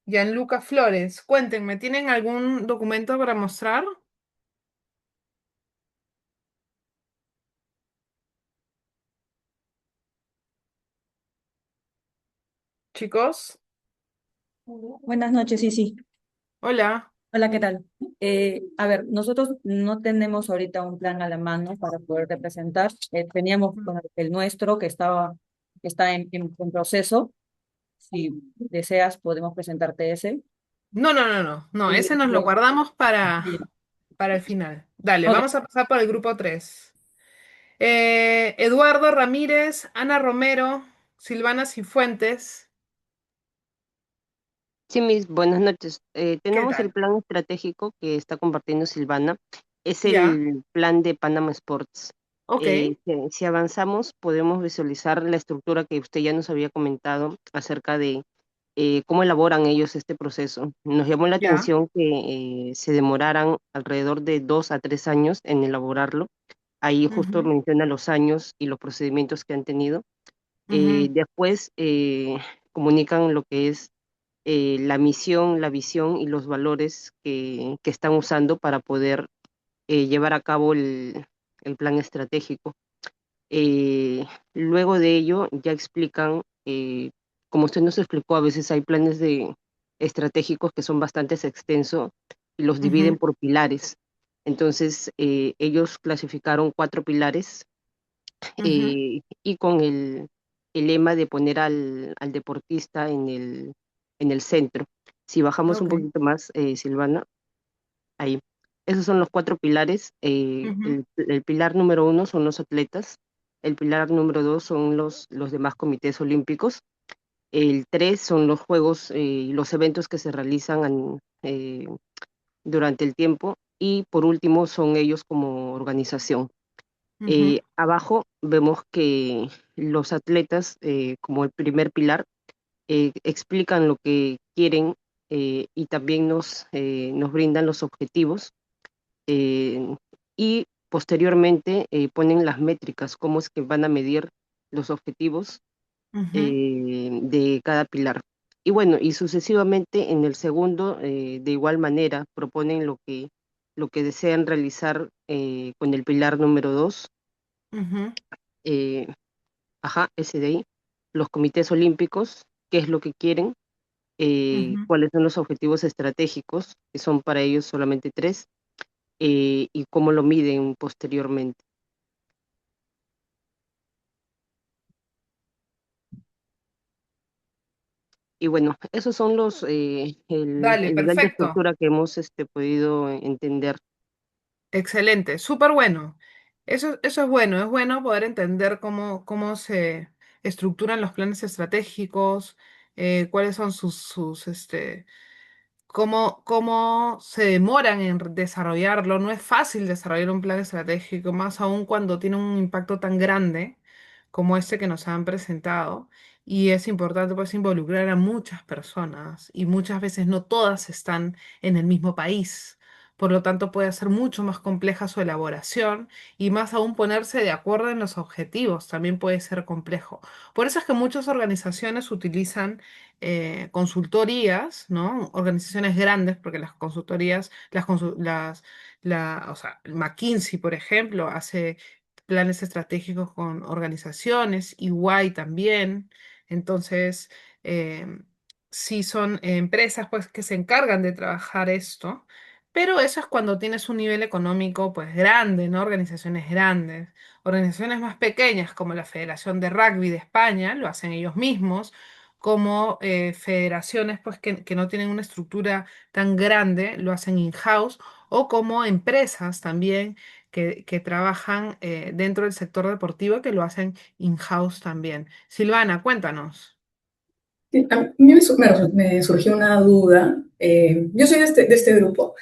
Speaker 1: Gianluca Flores. Cuéntenme, ¿tienen algún documento para mostrar, chicos?
Speaker 6: Buenas noches, sí, sí.
Speaker 1: Hola.
Speaker 6: Hola, ¿qué tal? A ver, nosotros no tenemos ahorita un plan a la mano para poder representar. Teníamos bueno, el nuestro que está en proceso. Si deseas, podemos presentarte ese.
Speaker 1: No, no, no, no, no,
Speaker 6: Y
Speaker 1: ese nos lo guardamos
Speaker 6: bien.
Speaker 1: para el final. Dale,
Speaker 6: Ok,
Speaker 1: vamos a pasar por el grupo 3. Eduardo Ramírez, Ana Romero, Silvana Cifuentes.
Speaker 4: Sí, mis buenas noches.
Speaker 1: ¿Qué
Speaker 4: Tenemos el
Speaker 1: tal?
Speaker 4: plan estratégico que está compartiendo Silvana. Es
Speaker 1: Ya,
Speaker 4: el plan de Panama Sports.
Speaker 1: ok.
Speaker 4: Si avanzamos, podemos visualizar la estructura que usted ya nos había comentado acerca de cómo elaboran ellos este proceso. Nos llamó la
Speaker 1: Ya.
Speaker 4: atención que se demoraran alrededor de 2 a 3 años en elaborarlo. Ahí justo
Speaker 1: Ujú,
Speaker 4: menciona los años y los procedimientos que han tenido.
Speaker 1: ujú,
Speaker 4: Después comunican lo que es la misión, la visión y los valores que están usando para poder llevar a cabo el plan estratégico. Luego de ello ya explican, como usted nos explicó, a veces hay planes estratégicos que son bastante extensos y los dividen
Speaker 1: Ujú,
Speaker 4: por pilares. Entonces, ellos clasificaron 4 pilares
Speaker 1: ujú.
Speaker 4: y con el lema de poner al deportista en el centro. Si bajamos un
Speaker 1: Ok.
Speaker 4: poquito más, Silvana, ahí. Esos son los 4 pilares.
Speaker 1: Ujú,
Speaker 4: El pilar número 1 son los atletas. El pilar número 2 son los demás comités olímpicos. El 3 son los juegos y los eventos que se realizan durante el tiempo. Y por último son ellos como organización.
Speaker 1: ujú,
Speaker 4: Abajo vemos que los atletas, como el primer pilar, explican lo que quieren y también nos brindan los objetivos eh, y posteriormente ponen las métricas, cómo es que van a medir los objetivos
Speaker 1: ujú,
Speaker 4: de cada pilar. Y bueno, y sucesivamente en el segundo, de igual manera, proponen lo que desean realizar con el pilar número 2,
Speaker 1: ujú,
Speaker 4: eh, ajá, ese de ahí, los comités olímpicos, qué es lo que quieren,
Speaker 1: ujú.
Speaker 4: cuáles son los objetivos estratégicos, que son para ellos solamente 3, y cómo lo miden posteriormente. Y bueno, esos son
Speaker 1: Dale,
Speaker 4: el nivel de
Speaker 1: perfecto.
Speaker 4: estructura que hemos podido entender.
Speaker 1: Excelente, súper bueno. Eso es bueno poder entender cómo se estructuran los planes estratégicos, cuáles son cómo se demoran en desarrollarlo. No es fácil desarrollar un plan estratégico, más aún cuando tiene un impacto tan grande como este que nos han presentado. Y es importante pues involucrar a muchas personas y muchas veces no todas están en el mismo país. Por lo tanto, puede ser mucho más compleja su elaboración y más aún ponerse de acuerdo en los objetivos también puede ser complejo. Por eso es que muchas organizaciones utilizan consultorías, ¿no? Organizaciones grandes, porque las consultorías, o sea, McKinsey, por ejemplo, hace planes estratégicos con organizaciones, EY también. Entonces, sí son empresas, pues, que se encargan de trabajar esto. Pero eso es cuando tienes un nivel económico pues grande, ¿no? Organizaciones grandes. Organizaciones más pequeñas como la Federación de Rugby de España lo hacen ellos mismos como federaciones pues, que no tienen una estructura tan grande, lo hacen in-house, o como empresas también que trabajan dentro del sector deportivo que lo hacen in-house también. Silvana, cuéntanos.
Speaker 7: Sí, a mí me surgió una duda. Yo soy de este grupo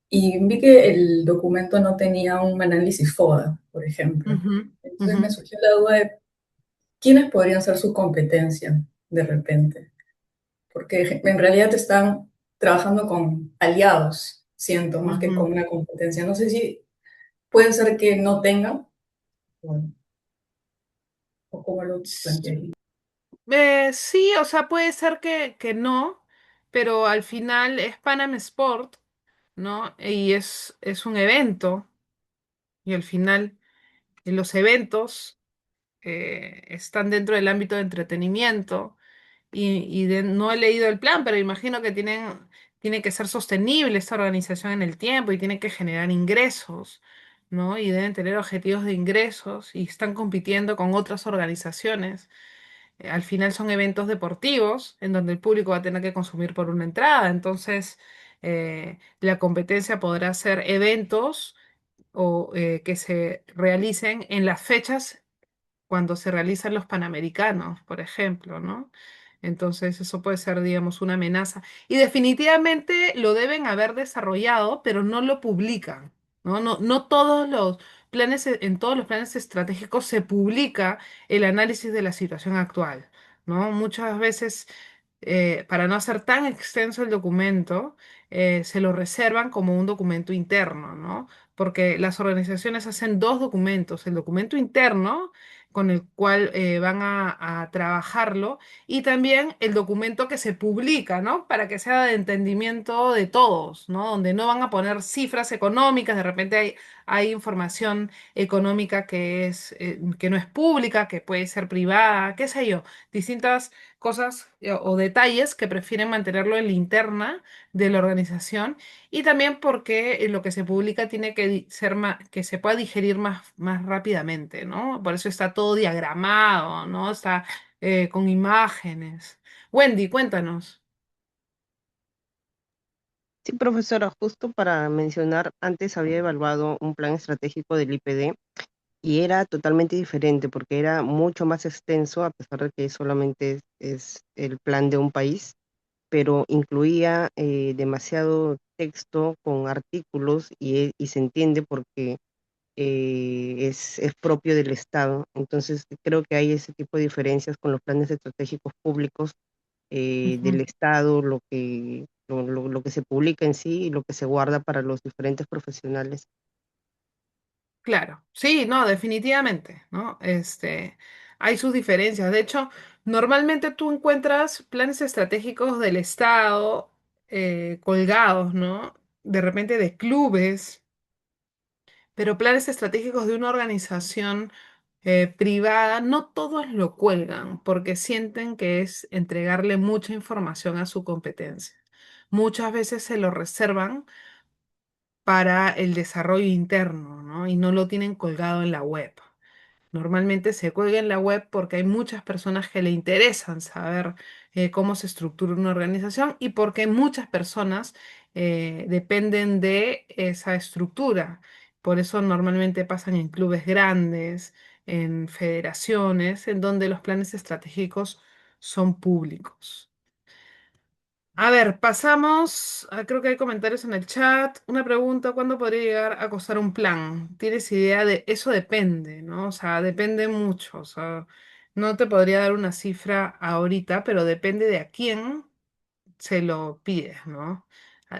Speaker 7: y vi que el documento no tenía un análisis FODA, por ejemplo.
Speaker 1: Ujú,
Speaker 7: Entonces
Speaker 1: ujú,
Speaker 7: me surgió la duda de quiénes podrían ser su competencia de repente, porque en realidad están trabajando con aliados, siento, más que
Speaker 1: ujú.
Speaker 7: con una competencia. No sé si pueden ser que no tengan o, o cómo lo plantearía.
Speaker 1: Sí, o sea, puede ser que no, pero al final es Panam Sport, ¿no? Y es un evento, y al final los eventos están dentro del ámbito de entretenimiento, no he leído el plan, pero imagino que tiene que ser sostenible esta organización en el tiempo y tiene que generar ingresos, ¿no? Y deben tener objetivos de ingresos y están compitiendo con otras organizaciones. Al final son eventos deportivos en donde el público va a tener que consumir por una entrada. Entonces, la competencia podrá ser eventos que se realicen en las fechas cuando se realizan los Panamericanos, por ejemplo, ¿no? Entonces, eso puede ser, digamos, una amenaza. Y definitivamente lo deben haber desarrollado, pero no lo publican, ¿no? No todos los planes, en todos los planes estratégicos se publica el análisis de la situación actual, ¿no? Muchas veces, para no hacer tan extenso el documento, se lo reservan como un documento interno, ¿no? Porque las organizaciones hacen dos documentos, el documento interno con el cual van a trabajarlo y también el documento que se publica, ¿no? Para que sea de entendimiento de todos, ¿no? Donde no van a poner cifras económicas, de repente hay información económica que no es pública, que puede ser privada, qué sé yo, distintas cosas o detalles que prefieren mantenerlo en la interna de la organización y también porque lo que se publica tiene que ser más, que se pueda digerir más rápidamente, ¿no? Por eso está todo diagramado, ¿no? Está con imágenes. Wendy, cuéntanos.
Speaker 4: Sí, profesora, justo para mencionar, antes había evaluado un plan estratégico del IPD y era totalmente diferente porque era mucho más extenso, a pesar de que solamente es el plan de un país, pero incluía demasiado texto con artículos y se entiende porque es propio del Estado. Entonces, creo que hay ese tipo de diferencias con los planes estratégicos públicos del
Speaker 1: Ujú.
Speaker 4: Estado, lo que se publica en sí y lo que se guarda para los diferentes profesionales.
Speaker 1: Claro, sí, no, definitivamente, ¿no? Hay sus diferencias. De hecho, normalmente tú encuentras planes estratégicos del Estado colgados, ¿no? De repente de clubes, pero planes estratégicos de una organización privada, no todos lo cuelgan porque sienten que es entregarle mucha información a su competencia. Muchas veces se lo reservan para el desarrollo interno, ¿no? Y no lo tienen colgado en la web. Normalmente se cuelga en la web porque hay muchas personas que le interesan saber cómo se estructura una organización y porque muchas personas dependen de esa estructura. Por eso normalmente pasan en clubes grandes, en federaciones, en donde los planes estratégicos son públicos. A ver, pasamos, creo que hay comentarios en el chat. Una pregunta, ¿cuándo podría llegar a costar un plan? ¿Tienes idea de eso? Depende, ¿no? O sea, depende mucho. O sea, no te podría dar una cifra ahorita, pero depende de a quién se lo pides, ¿no?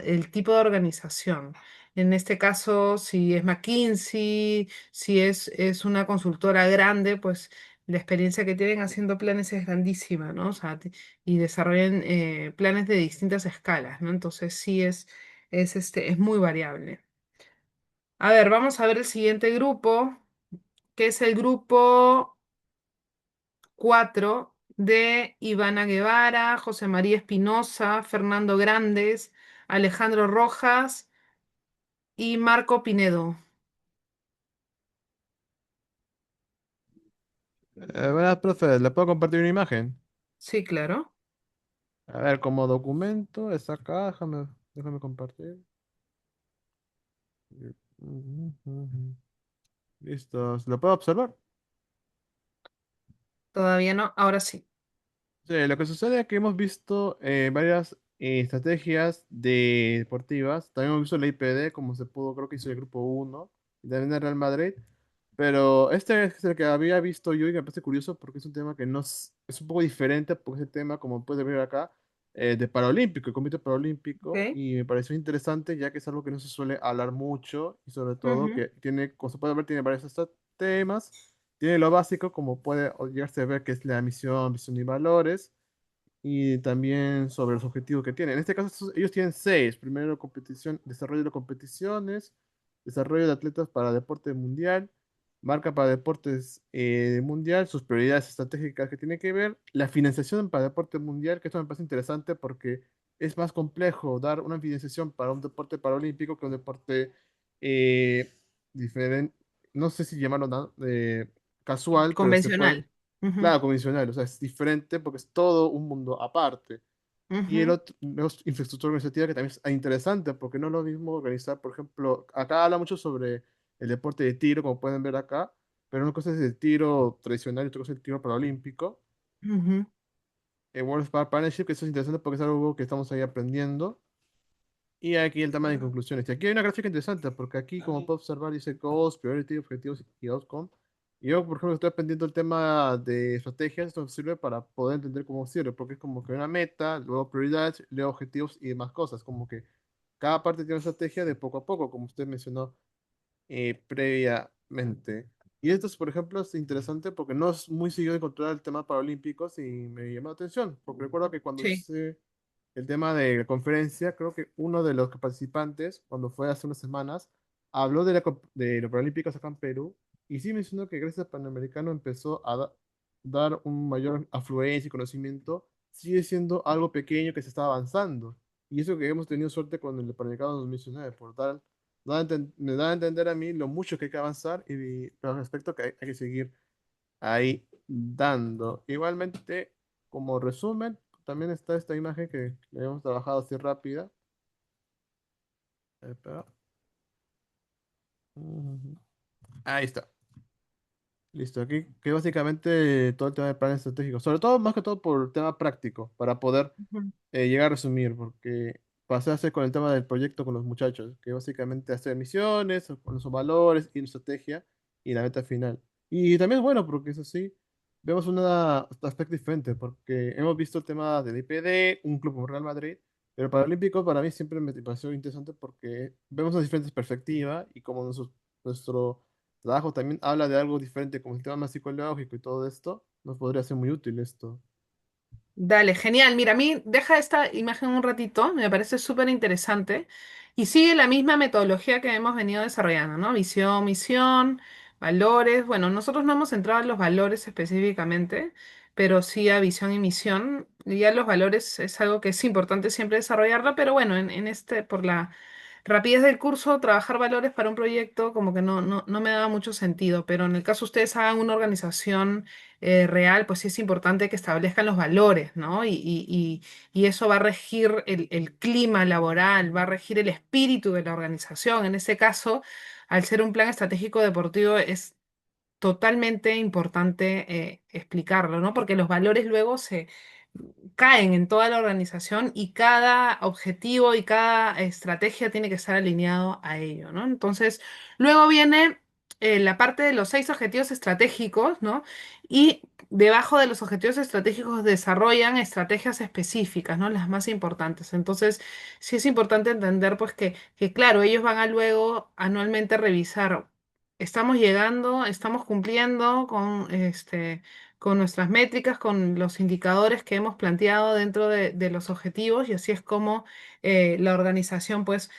Speaker 1: El tipo de organización. En este caso, si es McKinsey, si es una consultora grande, pues la experiencia que tienen haciendo planes es grandísima, ¿no? O sea, y desarrollan planes de distintas escalas, ¿no? Entonces sí es muy variable. A ver, vamos a ver el siguiente grupo, que es el grupo 4 de Ivana Guevara, José María Espinosa, Fernando Grandes, Alejandro Rojas y Marco Pinedo.
Speaker 8: Buenas, profe, ¿le puedo compartir una imagen?
Speaker 1: Sí, claro.
Speaker 8: A ver, como documento, está acá, déjame compartir. Listo, ¿lo puedo observar?
Speaker 1: Todavía no, ahora sí.
Speaker 8: Sí, lo que sucede es que hemos visto varias estrategias deportivas. También hemos visto la IPD, como se pudo, creo que hizo el grupo uno y también el Real Madrid. Pero este es el que había visto yo y me parece curioso porque es un tema que no es un poco diferente, porque es el tema, como puede ver acá, de Paralímpico, el Comité Paralímpico,
Speaker 1: Ok.
Speaker 8: y me pareció interesante ya que es algo que no se suele hablar mucho y sobre todo
Speaker 1: Ujú,
Speaker 8: que tiene, como se puede ver, tiene varios temas. Tiene lo básico, como puede llegarse a ver, que es la misión, visión y valores, y también sobre los objetivos que tienen. En este caso, ellos tienen seis. Primero, competición, desarrollo de competiciones, desarrollo de atletas para deporte mundial, marca para deportes mundial, sus prioridades estratégicas que tiene que ver, la financiación para deporte mundial, que esto me parece interesante porque es más complejo dar una financiación para un deporte paralímpico que un deporte diferente, no sé si llamarlo casual, pero se puede,
Speaker 1: convencional. Ujú,
Speaker 8: claro, convencional, o sea, es diferente porque es todo un mundo aparte. Y el
Speaker 1: ujú,
Speaker 8: otro, es infraestructura organizativa que también es interesante porque no es lo mismo organizar, por ejemplo, acá habla mucho sobre el deporte de tiro, como pueden ver acá, pero una cosa es el tiro tradicional y otra cosa es el tiro paralímpico.
Speaker 1: ujú.
Speaker 8: El World Spark Partnership, que eso es interesante porque es algo que estamos ahí aprendiendo. Y aquí el tema de conclusiones. Y aquí hay una gráfica interesante, porque aquí, como puedo observar, dice Goals, Priority, Objetivos y Outcome. Y yo, por ejemplo, estoy aprendiendo el tema de estrategias. Esto sirve para poder entender cómo sirve, porque es como que una meta, luego prioridades, luego objetivos y demás cosas. Como que cada parte tiene una estrategia de poco a poco, como usted mencionó previamente. Y esto, por ejemplo, es interesante porque no es muy seguido encontrar el tema paralímpicos y me llamó la atención, porque recuerdo que cuando
Speaker 1: Sí.
Speaker 8: hice el tema de la conferencia, creo que uno de los participantes, cuando fue hace unas semanas, habló de los Paralímpicos acá en Perú y sí mencionó que gracias al Panamericano empezó a dar un mayor afluencia y conocimiento. Sigue siendo algo pequeño que se está avanzando. Y eso que hemos tenido suerte con el Panamericano 2019, por tal, me da a entender a mí lo mucho que hay que avanzar y al respecto que hay que seguir ahí dando. Igualmente, como resumen, también está esta imagen que le hemos trabajado así rápida. Espera. Ujú. Ahí está. Listo, aquí que básicamente todo el tema de plan estratégico, sobre todo más que todo por el tema práctico, para poder
Speaker 1: Ujú.
Speaker 8: llegar a resumir, porque pasé a hacer con el tema del proyecto con los muchachos, que básicamente hacer misiones, con los valores y la estrategia y la meta final. Y también es bueno, porque eso sí, vemos un aspecto diferente, porque hemos visto el tema del IPD, un club como Real Madrid, pero Paralímpicos para mí siempre me pareció interesante porque vemos una diferentes perspectivas y como nuestro trabajo también habla de algo diferente, como el tema más psicológico y todo esto, nos podría ser muy útil esto.
Speaker 1: Dale, genial. Mira, a mí deja esta imagen un ratito, me parece súper interesante y sigue la misma metodología que hemos venido desarrollando, ¿no? Visión, misión, valores. Bueno, nosotros no hemos entrado en los valores específicamente, pero sí a visión y misión. Y ya los valores es algo que es importante siempre desarrollarlo, pero bueno, en este, por la rapidez del curso, trabajar valores para un proyecto como que no me daba mucho sentido, pero en el caso ustedes hagan una organización real, pues sí es importante que establezcan los valores, ¿no? Y eso va a regir el clima laboral, va a regir el espíritu de la organización. En ese caso, al ser un plan estratégico deportivo, es totalmente importante explicarlo, ¿no? Porque los valores luego se caen en toda la organización y cada objetivo y cada estrategia tiene que estar alineado a ello, ¿no? Entonces, luego viene la parte de los 6 objetivos estratégicos, ¿no? Y debajo de los objetivos estratégicos desarrollan estrategias específicas, ¿no? Las más importantes. Entonces, sí es importante entender, pues, que claro, ellos van a luego anualmente revisar. Estamos llegando, estamos cumpliendo con nuestras métricas, con los indicadores que hemos planteado dentro de los objetivos y así es como la organización pues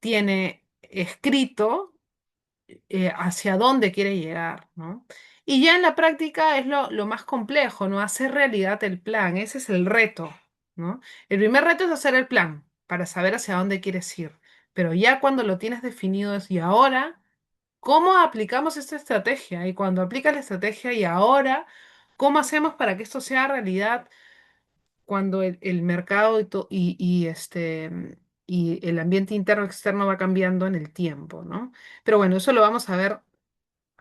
Speaker 1: tiene escrito hacia dónde quiere llegar, ¿no? Y ya en la práctica es lo más complejo, ¿no? Hacer realidad el plan, ese es el reto, ¿no? El primer reto es hacer el plan para saber hacia dónde quieres ir, pero ya cuando lo tienes definido es y ahora, ¿cómo aplicamos esta estrategia? Y cuando aplicas la estrategia y ahora, ¿cómo hacemos para que esto sea realidad cuando el mercado y el ambiente interno y externo va cambiando en el tiempo, ¿no? Pero bueno, eso lo vamos a ver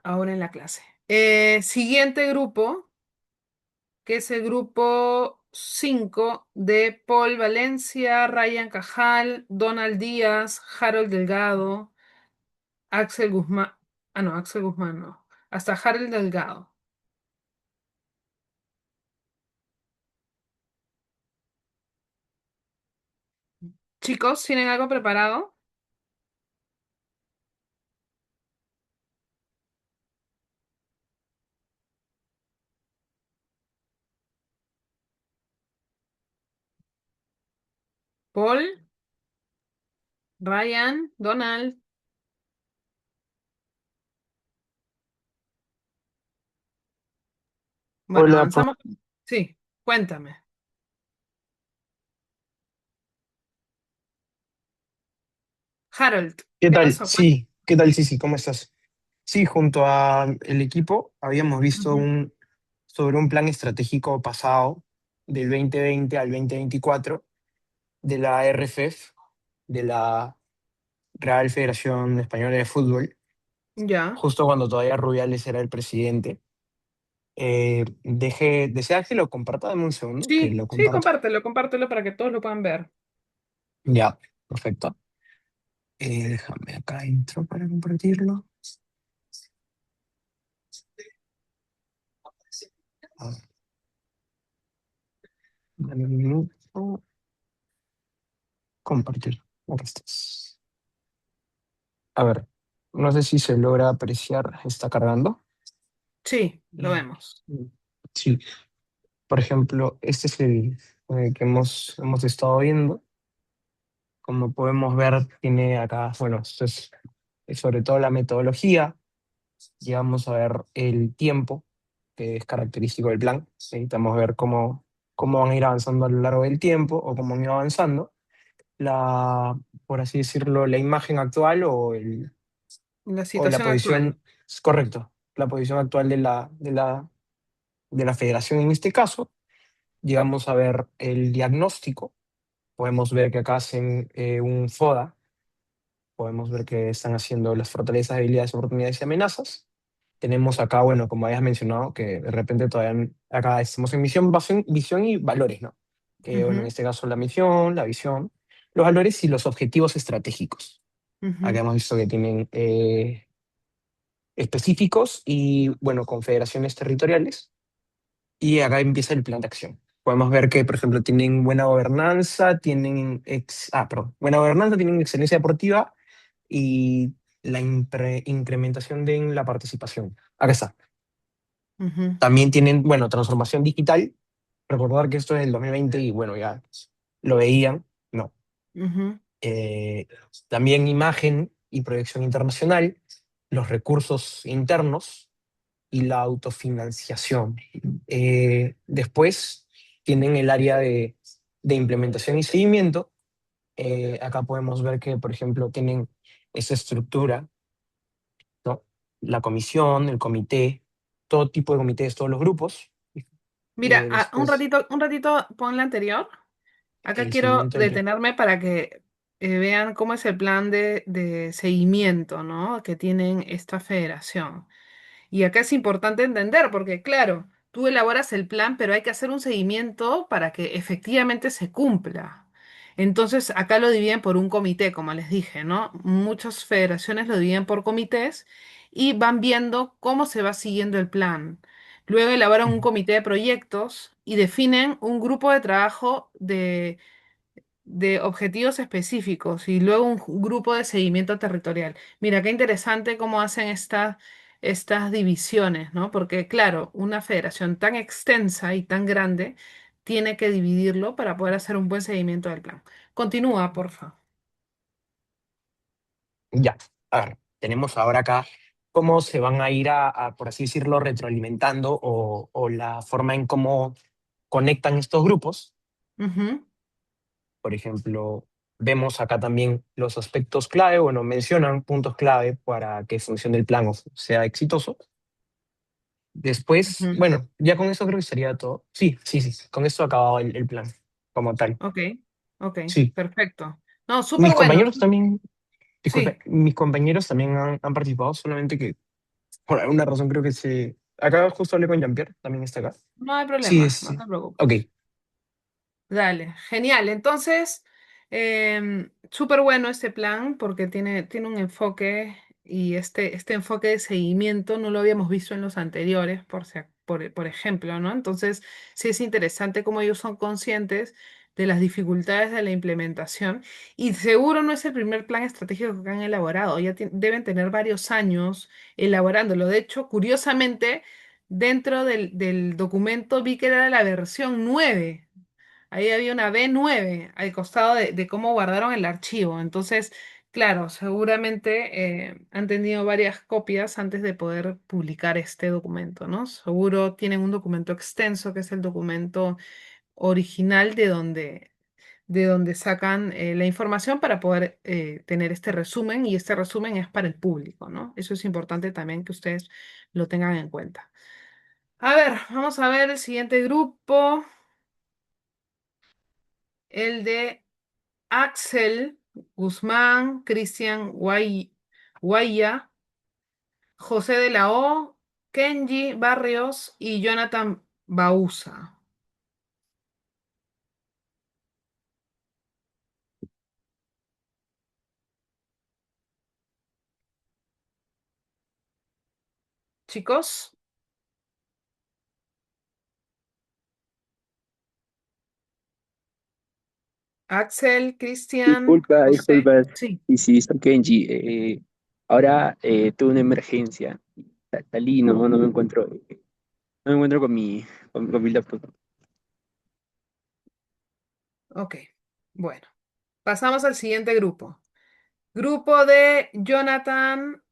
Speaker 1: ahora en la clase. Siguiente grupo, que es el grupo 5 de Paul Valencia, Ryan Cajal, Donald Díaz, Harold Delgado, Axel Guzmán. Ah, no, Axel Guzmán no. Hasta Harold Delgado. Chicos, ¿tienen algo preparado? Paul, Ryan, Donald. Bueno,
Speaker 9: Hola,
Speaker 1: avanzamos. Sí, cuéntame. Harold,
Speaker 9: ¿qué
Speaker 1: ¿qué
Speaker 9: tal?
Speaker 1: pasó?
Speaker 9: Sí, ¿qué tal, Sisi? ¿Cómo estás? Sí, junto a el equipo habíamos visto
Speaker 1: Ujú.
Speaker 9: sobre un plan estratégico pasado del 2020 al 2024 de la RFEF, de la Real Federación Española de Fútbol,
Speaker 1: Ya.
Speaker 9: justo cuando todavía Rubiales era el presidente. ¿Desea que lo comparta? Dame un segundo, que
Speaker 1: Sí,
Speaker 9: lo
Speaker 1: sí,
Speaker 9: comparto.
Speaker 1: compártelo para que todos lo puedan ver.
Speaker 9: Ya, perfecto. Déjame acá entro para compartirlo. A ver, dame un minuto. Compartir. Acá estás. A ver, no sé si se logra apreciar, está cargando.
Speaker 1: Sí, lo vemos.
Speaker 9: Sí, por ejemplo, este es el que hemos estado viendo. Como podemos ver, tiene acá, bueno, esto es sobre todo la metodología. Y vamos a ver el tiempo, que es característico del plan. Necesitamos ver cómo van a ir avanzando a lo largo del tiempo o cómo han ido avanzando. Por así decirlo, la imagen actual
Speaker 1: La
Speaker 9: o la
Speaker 1: situación actual.
Speaker 9: posición, es correcto, la posición actual de la federación en este caso. Llegamos a ver el diagnóstico. Podemos ver que acá hacen un FODA. Podemos ver que están haciendo las fortalezas, debilidades, oportunidades y amenazas. Tenemos acá, bueno, como habías mencionado, que de repente todavía acá estamos en misión, visión y valores, ¿no? Que, bueno, en
Speaker 1: Ujú,
Speaker 9: este caso la misión, la visión, los valores y los objetivos estratégicos. Acá
Speaker 1: ujú.
Speaker 9: hemos visto que tienen específicos y, bueno, confederaciones territoriales. Y acá empieza el plan de acción. Podemos ver que, por ejemplo, tienen buena gobernanza, buena gobernanza, tienen excelencia deportiva y la incrementación de la participación. Acá está.
Speaker 1: Ujú,
Speaker 9: También tienen, bueno, transformación digital. Recordar que esto es del 2020 y bueno, ya lo veían, no.
Speaker 1: ujú.
Speaker 9: Eh, También imagen y proyección internacional, los recursos internos y la autofinanciación. Después tienen el área de implementación y seguimiento. Acá podemos ver que, por ejemplo, tienen esa estructura, ¿no? La comisión, el comité, todo tipo de comités, todos los grupos.
Speaker 1: Mira,
Speaker 9: Después,
Speaker 1: un ratito pon la anterior. Acá
Speaker 9: el
Speaker 1: quiero
Speaker 9: seguimiento del plan.
Speaker 1: detenerme para que vean cómo es el plan de seguimiento, ¿no? Que tienen esta federación. Y acá es importante entender, porque claro, tú elaboras el plan, pero hay que hacer un seguimiento para que efectivamente se cumpla. Entonces, acá lo dividen por un comité, como les dije, ¿no? Muchas federaciones lo dividen por comités y van viendo cómo se va siguiendo el plan. Luego elaboran un
Speaker 9: Ujú.
Speaker 1: comité de proyectos y definen un grupo de trabajo de objetivos específicos y luego un grupo de seguimiento territorial. Mira, qué interesante cómo hacen estas divisiones, ¿no? Porque claro, una federación tan extensa y tan grande tiene que dividirlo para poder hacer un buen seguimiento del plan. Continúa, porfa.
Speaker 9: Ya, a ver, tenemos ahora acá cómo se van a ir por así decirlo, retroalimentando o la forma en cómo conectan estos grupos.
Speaker 1: Ujú,
Speaker 9: Por ejemplo, vemos acá también los aspectos clave, bueno, mencionan puntos clave para que funcione el plan o sea exitoso. Después,
Speaker 1: ujú.
Speaker 9: bueno, ya con eso creo que sería todo. Sí, sí, sí, con esto ha acabado el plan como tal.
Speaker 1: Ok, ok,
Speaker 9: Sí,
Speaker 1: perfecto. No, súper
Speaker 9: mis
Speaker 1: bueno.
Speaker 9: compañeros también, disculpe,
Speaker 1: Sí,
Speaker 9: mis compañeros también han participado, solamente que por alguna razón creo que Acá justo hablé con Jean-Pierre, también está acá.
Speaker 1: no hay
Speaker 9: Sí,
Speaker 1: problema, no
Speaker 9: sí.
Speaker 1: te
Speaker 9: Ok,
Speaker 1: preocupes. Dale, genial. Entonces, súper bueno este plan porque tiene un enfoque y este enfoque de seguimiento no lo habíamos visto en los anteriores, por ejemplo, ¿no? Entonces, sí es interesante cómo ellos son conscientes de las dificultades de la implementación y seguro no es el primer plan estratégico que han elaborado, ya deben tener varios años elaborándolo. De hecho, curiosamente, dentro del documento vi que era la versión 9. Ahí había una B9 al costado de cómo guardaron el archivo. Entonces, claro, seguramente han tenido varias copias antes de poder publicar este documento, ¿no? Seguro tienen un documento extenso que es el documento original de donde sacan la información para poder tener este resumen y este resumen es para el público, ¿no? Eso es importante también que ustedes lo tengan en cuenta. A ver, vamos a ver el siguiente grupo, el de Axel Guzmán, Cristian Guaya, José de la O, Kenji Barrios y Jonathan Bausa. Chicos, Axel, Cristian,
Speaker 10: Disculpa,
Speaker 1: José.
Speaker 10: disculpa.
Speaker 1: Sí.
Speaker 10: Y sí, soy Kenji. Ahora tuve una emergencia. salí, no me encuentro, no me encuentro con mi laptop.
Speaker 1: Ok, bueno, pasamos al siguiente grupo. Grupo de Jonathan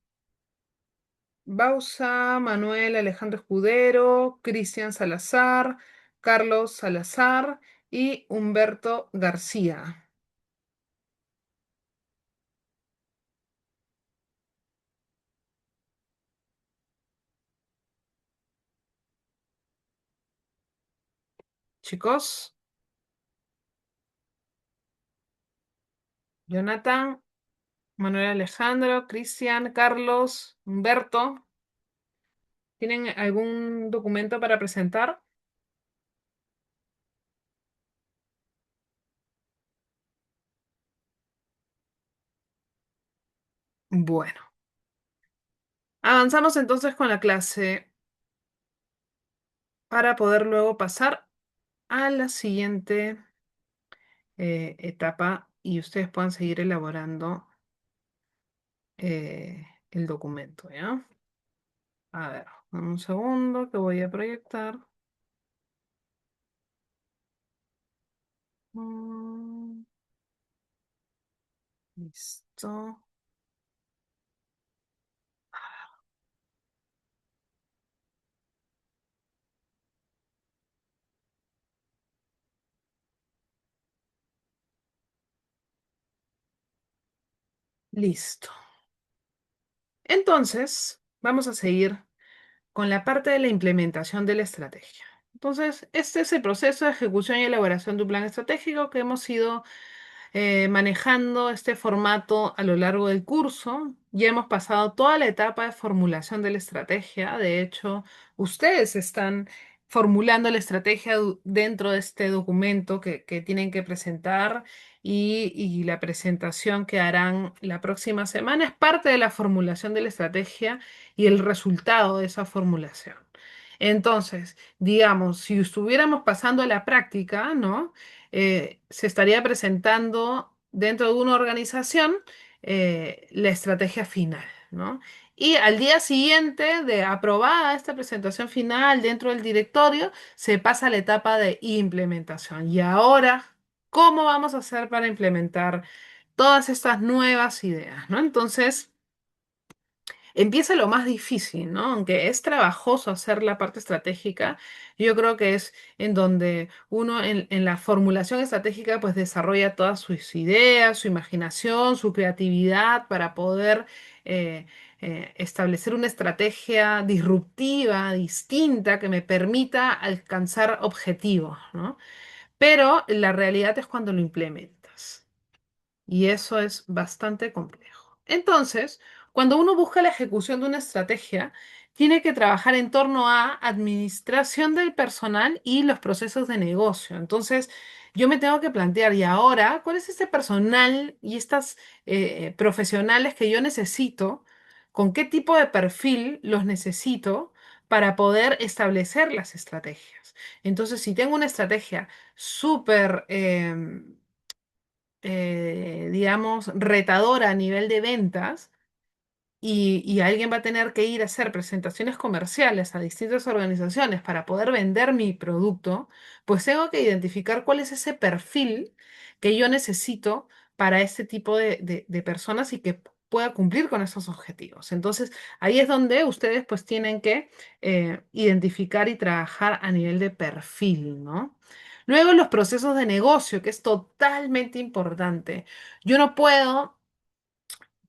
Speaker 1: Bausa, Manuel Alejandro Escudero, Cristian Salazar, Carlos Salazar y Humberto García. Chicos, Jonathan, Manuel Alejandro, Cristian, Carlos, Humberto, ¿tienen algún documento para presentar? Bueno, avanzamos entonces con la clase para poder luego pasar a la siguiente etapa y ustedes puedan seguir elaborando el documento, ¿ya? A ver, dame un segundo que voy a proyectar. Mm, listo. Listo. Entonces, vamos a seguir con la parte de la implementación de la estrategia. Entonces, este es el proceso de ejecución y elaboración de un plan estratégico que hemos ido manejando este formato a lo largo del curso. Ya hemos pasado toda la etapa de formulación de la estrategia. De hecho, ustedes están formulando la estrategia dentro de este documento que tienen que presentar y la presentación que harán la próxima semana es parte de la formulación de la estrategia y el resultado de esa formulación. Entonces, digamos, si estuviéramos pasando a la práctica, ¿no? Se estaría presentando dentro de una organización la estrategia final, ¿no? Y al día siguiente de aprobada esta presentación final dentro del directorio, se pasa a la etapa de implementación. Y ahora, ¿cómo vamos a hacer para implementar todas estas nuevas ideas, ¿no? Entonces, empieza lo más difícil, ¿no? Aunque es trabajoso hacer la parte estratégica, yo creo que es en donde uno en la formulación estratégica pues desarrolla todas sus ideas, su imaginación, su creatividad para poder establecer una estrategia disruptiva, distinta, que me permita alcanzar objetivos, ¿no? Pero la realidad es cuando lo implementas. Y eso es bastante complejo. Entonces, cuando uno busca la ejecución de una estrategia, tiene que trabajar en torno a administración del personal y los procesos de negocio. Entonces, yo me tengo que plantear, ¿y ahora cuál es este personal y estas profesionales que yo necesito? ¿Con qué tipo de perfil los necesito para poder establecer las estrategias? Entonces, si tengo una estrategia súper digamos, retadora a nivel de ventas y alguien va a tener que ir a hacer presentaciones comerciales a distintas organizaciones para poder vender mi producto, pues tengo que identificar cuál es ese perfil que yo necesito para este tipo de personas y que pueda cumplir con esos objetivos. Entonces, ahí es donde ustedes pues tienen que identificar y trabajar a nivel de perfil, ¿no? Luego los procesos de negocio, que es totalmente importante. Yo no puedo,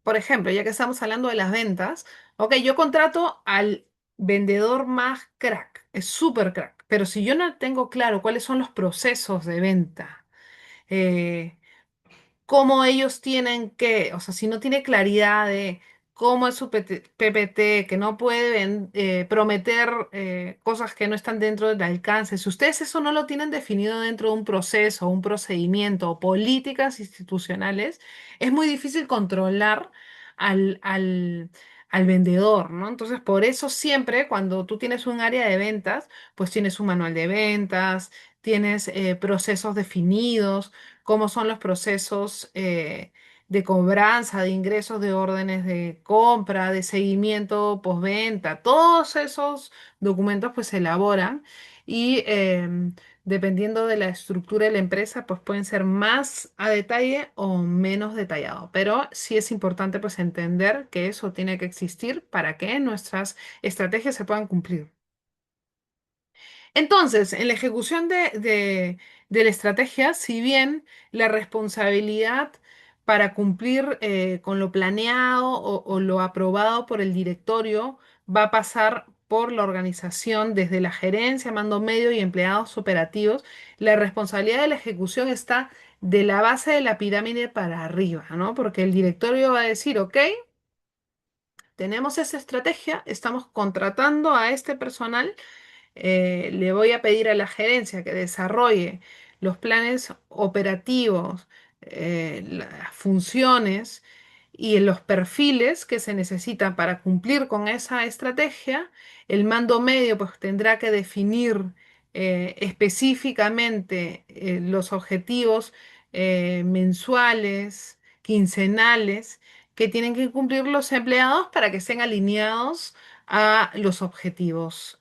Speaker 1: por ejemplo, ya que estamos hablando de las ventas, ok, yo contrato al vendedor más crack, es súper crack, pero si yo no tengo claro cuáles son los procesos de venta, eh, cómo ellos tienen que, o sea, si no tiene claridad de cómo es su PPT, que no puede prometer cosas que no están dentro del alcance, si ustedes eso no lo tienen definido dentro de un proceso, un procedimiento o políticas institucionales, es muy difícil controlar al vendedor, ¿no? Entonces, por eso siempre cuando tú tienes un área de ventas, pues tienes un manual de ventas, tienes procesos definidos cómo son los procesos, de cobranza, de ingresos de órdenes de compra, de seguimiento postventa, todos esos documentos pues se elaboran y dependiendo de la estructura de la empresa pues pueden ser más a detalle o menos detallado, pero sí es importante pues entender que eso tiene que existir para que nuestras estrategias se puedan cumplir. Entonces, en la ejecución de la estrategia, si bien la responsabilidad para cumplir con lo planeado o lo aprobado por el directorio va a pasar por la organización desde la gerencia, mando medio y empleados operativos, la responsabilidad de la ejecución está de la base de la pirámide para arriba, ¿no? Porque el directorio va a decir, ok, tenemos esa estrategia, estamos contratando a este personal, le voy a pedir a la gerencia que desarrolle los planes operativos, las funciones y los perfiles que se necesitan para cumplir con esa estrategia. El mando medio pues tendrá que definir específicamente los objetivos mensuales, quincenales que tienen que cumplir los empleados para que estén alineados a los objetivos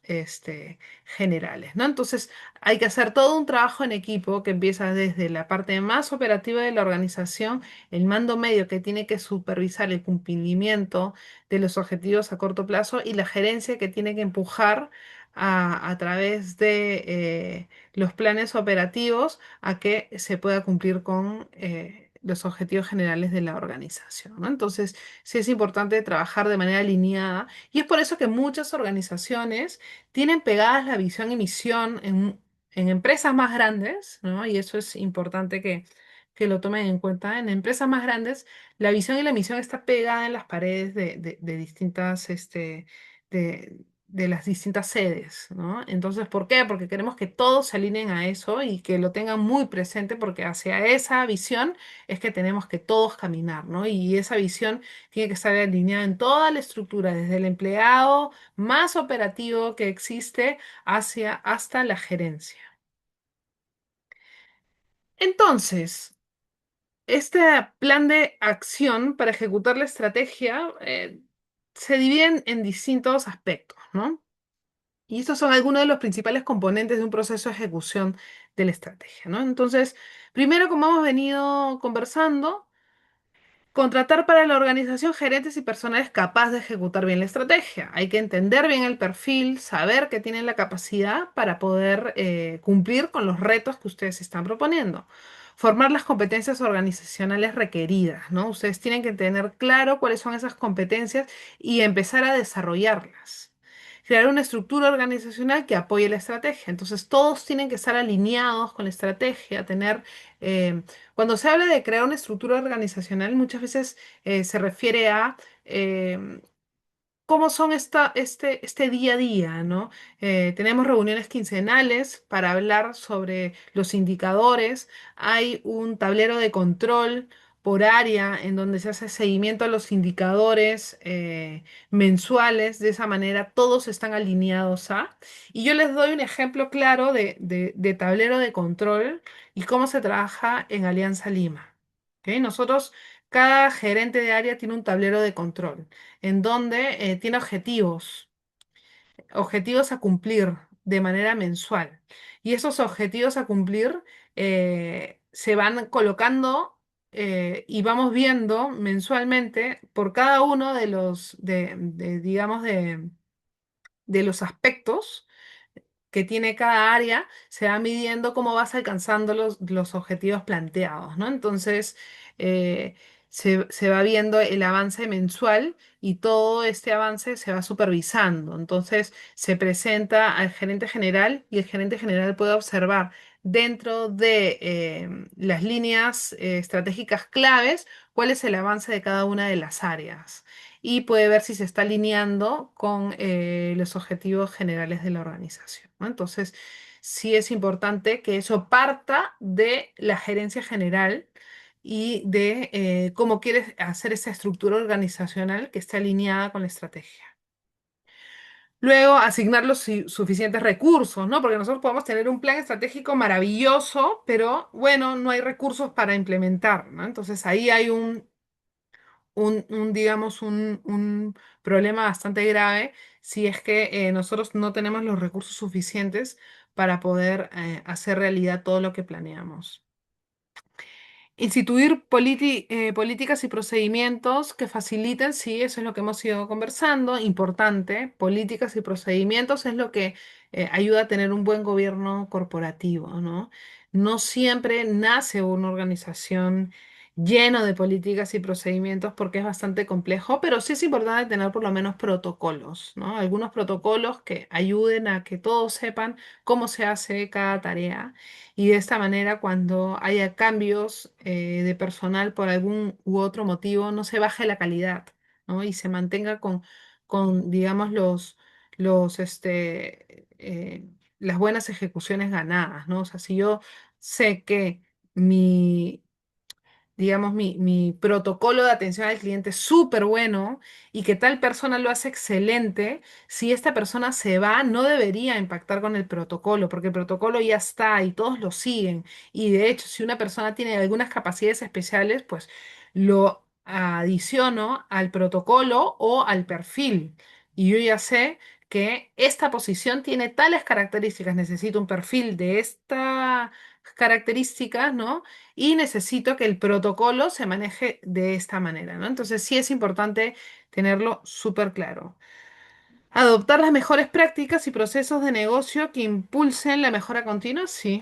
Speaker 1: generales, ¿no? Entonces, hay que hacer todo un trabajo en equipo que empieza desde la parte más operativa de la organización, el mando medio que tiene que supervisar el cumplimiento de los objetivos a corto plazo y la gerencia que tiene que empujar a través de los planes operativos a que se pueda cumplir con los objetivos generales de la organización, ¿no? Entonces, sí es importante trabajar de manera alineada y es por eso que muchas organizaciones tienen pegadas la visión y misión en empresas más grandes, ¿no? Y eso es importante que lo tomen en cuenta. En empresas más grandes, la visión y la misión está pegada en las paredes de distintas, de las distintas sedes, ¿no? Entonces, ¿por qué? Porque queremos que todos se alineen a eso y que lo tengan muy presente porque hacia esa visión es que tenemos que todos caminar, ¿no? Y esa visión tiene que estar alineada en toda la estructura, desde el empleado más operativo que existe hacia hasta la gerencia. Entonces, este plan de acción para ejecutar la estrategia se divide en distintos aspectos, ¿no? Y estos son algunos de los principales componentes de un proceso de ejecución de la estrategia, ¿no? Entonces, primero, como hemos venido conversando, contratar para la organización gerentes y personales capaces de ejecutar bien la estrategia. Hay que entender bien el perfil, saber que tienen la capacidad para poder cumplir con los retos que ustedes están proponiendo. Formar las competencias organizacionales requeridas, ¿no? Ustedes tienen que tener claro cuáles son esas competencias y empezar a desarrollarlas. Crear una estructura organizacional que apoye la estrategia. Entonces, todos tienen que estar alineados con la estrategia, tener eh, cuando se habla de crear una estructura organizacional, muchas veces se refiere a cómo son este día a día, ¿no? Tenemos reuniones quincenales para hablar sobre los indicadores, hay un tablero de control por área en donde se hace seguimiento a los indicadores mensuales, de esa manera todos están alineados a. Y yo les doy un ejemplo claro de tablero de control y cómo se trabaja en Alianza Lima. ¿Ok? Nosotros, cada gerente de área tiene un tablero de control en donde tiene objetivos a cumplir de manera mensual. Y esos objetivos a cumplir se van colocando y vamos viendo mensualmente por cada uno de los, digamos, de los aspectos que tiene cada área, se va midiendo cómo vas alcanzando los objetivos planteados, ¿no? Entonces, eh, se va viendo el avance mensual y todo este avance se va supervisando. Entonces, se presenta al gerente general y el gerente general puede observar dentro de las líneas estratégicas claves cuál es el avance de cada una de las áreas y puede ver si se está alineando con los objetivos generales de la organización, ¿no? Entonces, sí es importante que eso parta de la gerencia general y de cómo quieres hacer esa estructura organizacional que esté alineada con la estrategia. Luego, asignar los suficientes recursos, ¿no? Porque nosotros podemos tener un plan estratégico maravilloso, pero bueno, no hay recursos para implementar, ¿no? Entonces ahí hay digamos, un problema bastante grave si es que nosotros no tenemos los recursos suficientes para poder hacer realidad todo lo que planeamos. Instituir políticas y procedimientos que faciliten, sí, eso es lo que hemos ido conversando, importante. Políticas y procedimientos es lo que ayuda a tener un buen gobierno corporativo, ¿no? No siempre nace una organización lleno de políticas y procedimientos porque es bastante complejo, pero sí es importante tener por lo menos protocolos, ¿no? Algunos protocolos que ayuden a que todos sepan cómo se hace cada tarea y de esta manera, cuando haya cambios de personal por algún u otro motivo, no se baje la calidad, ¿no? Y se mantenga digamos, las buenas ejecuciones ganadas, ¿no? O sea, si yo sé que mi, digamos, mi protocolo de atención al cliente es súper bueno y que tal persona lo hace excelente, si esta persona se va, no debería impactar con el protocolo, porque el protocolo ya está y todos lo siguen. Y de hecho, si una persona tiene algunas capacidades especiales, pues lo adiciono al protocolo o al perfil. Y yo ya sé que esta posición tiene tales características, necesito un perfil de estas características, ¿no? Y necesito que el protocolo se maneje de esta manera, ¿no? Entonces sí es importante tenerlo súper claro. Adoptar las mejores prácticas y procesos de negocio que impulsen la mejora continua, sí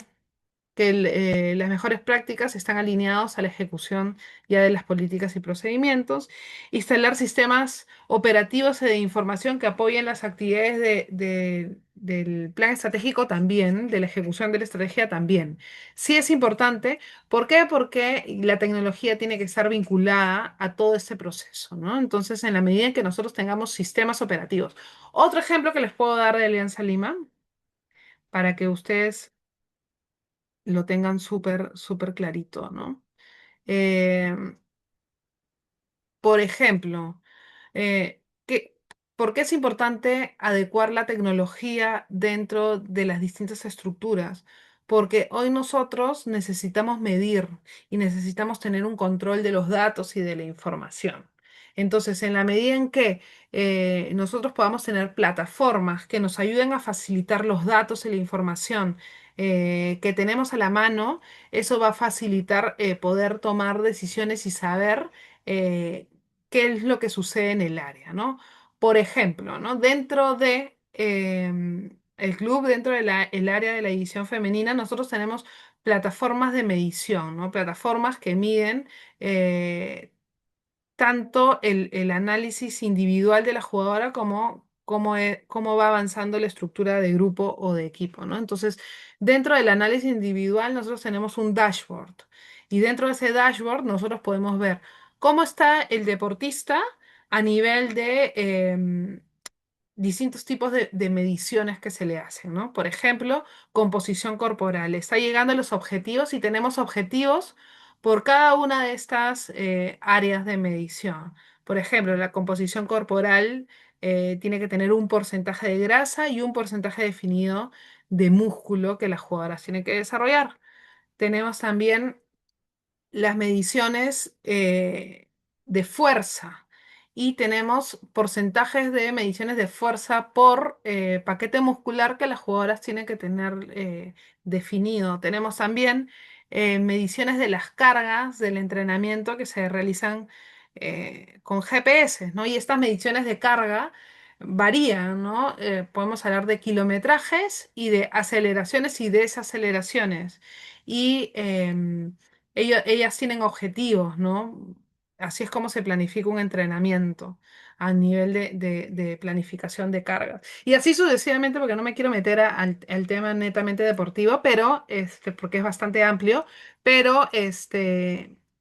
Speaker 1: que las mejores prácticas están alineados a la ejecución ya de las políticas y procedimientos, instalar sistemas operativos y de información que apoyen las actividades del plan estratégico también, de la ejecución de la estrategia también. Sí es importante, ¿por qué? Porque la tecnología tiene que estar vinculada a todo este proceso, ¿no? Entonces, en la medida en que nosotros tengamos sistemas operativos. Otro ejemplo que les puedo dar de Alianza Lima, para que ustedes lo tengan súper, súper clarito, ¿no? Eh, por ejemplo, eh, ¿qué- ¿por qué es importante adecuar la tecnología dentro de las distintas estructuras? Porque hoy nosotros necesitamos medir y necesitamos tener un control de los datos y de la información. Entonces, en la medida en que nosotros podamos tener plataformas que nos ayuden a facilitar los datos y la información que tenemos a la mano, eso va a facilitar poder tomar decisiones y saber eh, qué es lo que sucede en el área, ¿no? Por ejemplo, ¿no? Dentro de el club, dentro de el área de la edición femenina, nosotros tenemos plataformas de medición, ¿no? Plataformas que miden tanto el análisis individual de la jugadora como cómo va avanzando la estructura de grupo o de equipo, ¿no? Entonces, dentro del análisis individual, nosotros tenemos un dashboard y dentro de ese dashboard nosotros podemos ver cómo está el deportista a nivel de distintos tipos de mediciones que se le hacen, ¿no? Por ejemplo, composición corporal. Está llegando a los objetivos y tenemos objetivos por cada una de estas áreas de medición. Por ejemplo, la composición corporal tiene que tener un porcentaje de grasa y un porcentaje definido de músculo que las jugadoras tienen que desarrollar. Tenemos también las mediciones de fuerza y tenemos porcentajes de mediciones de fuerza por paquete muscular que las jugadoras tienen que tener definido. Tenemos también mediciones de las cargas del entrenamiento que se realizan con GPS, ¿no? Y estas mediciones de carga varían, ¿no? Podemos hablar de kilometrajes y de aceleraciones y desaceleraciones. Y ellas tienen objetivos, ¿no? Así es como se planifica un entrenamiento a nivel de planificación de cargas. Y así sucesivamente, porque no me quiero meter al tema netamente deportivo, pero porque es bastante amplio, pero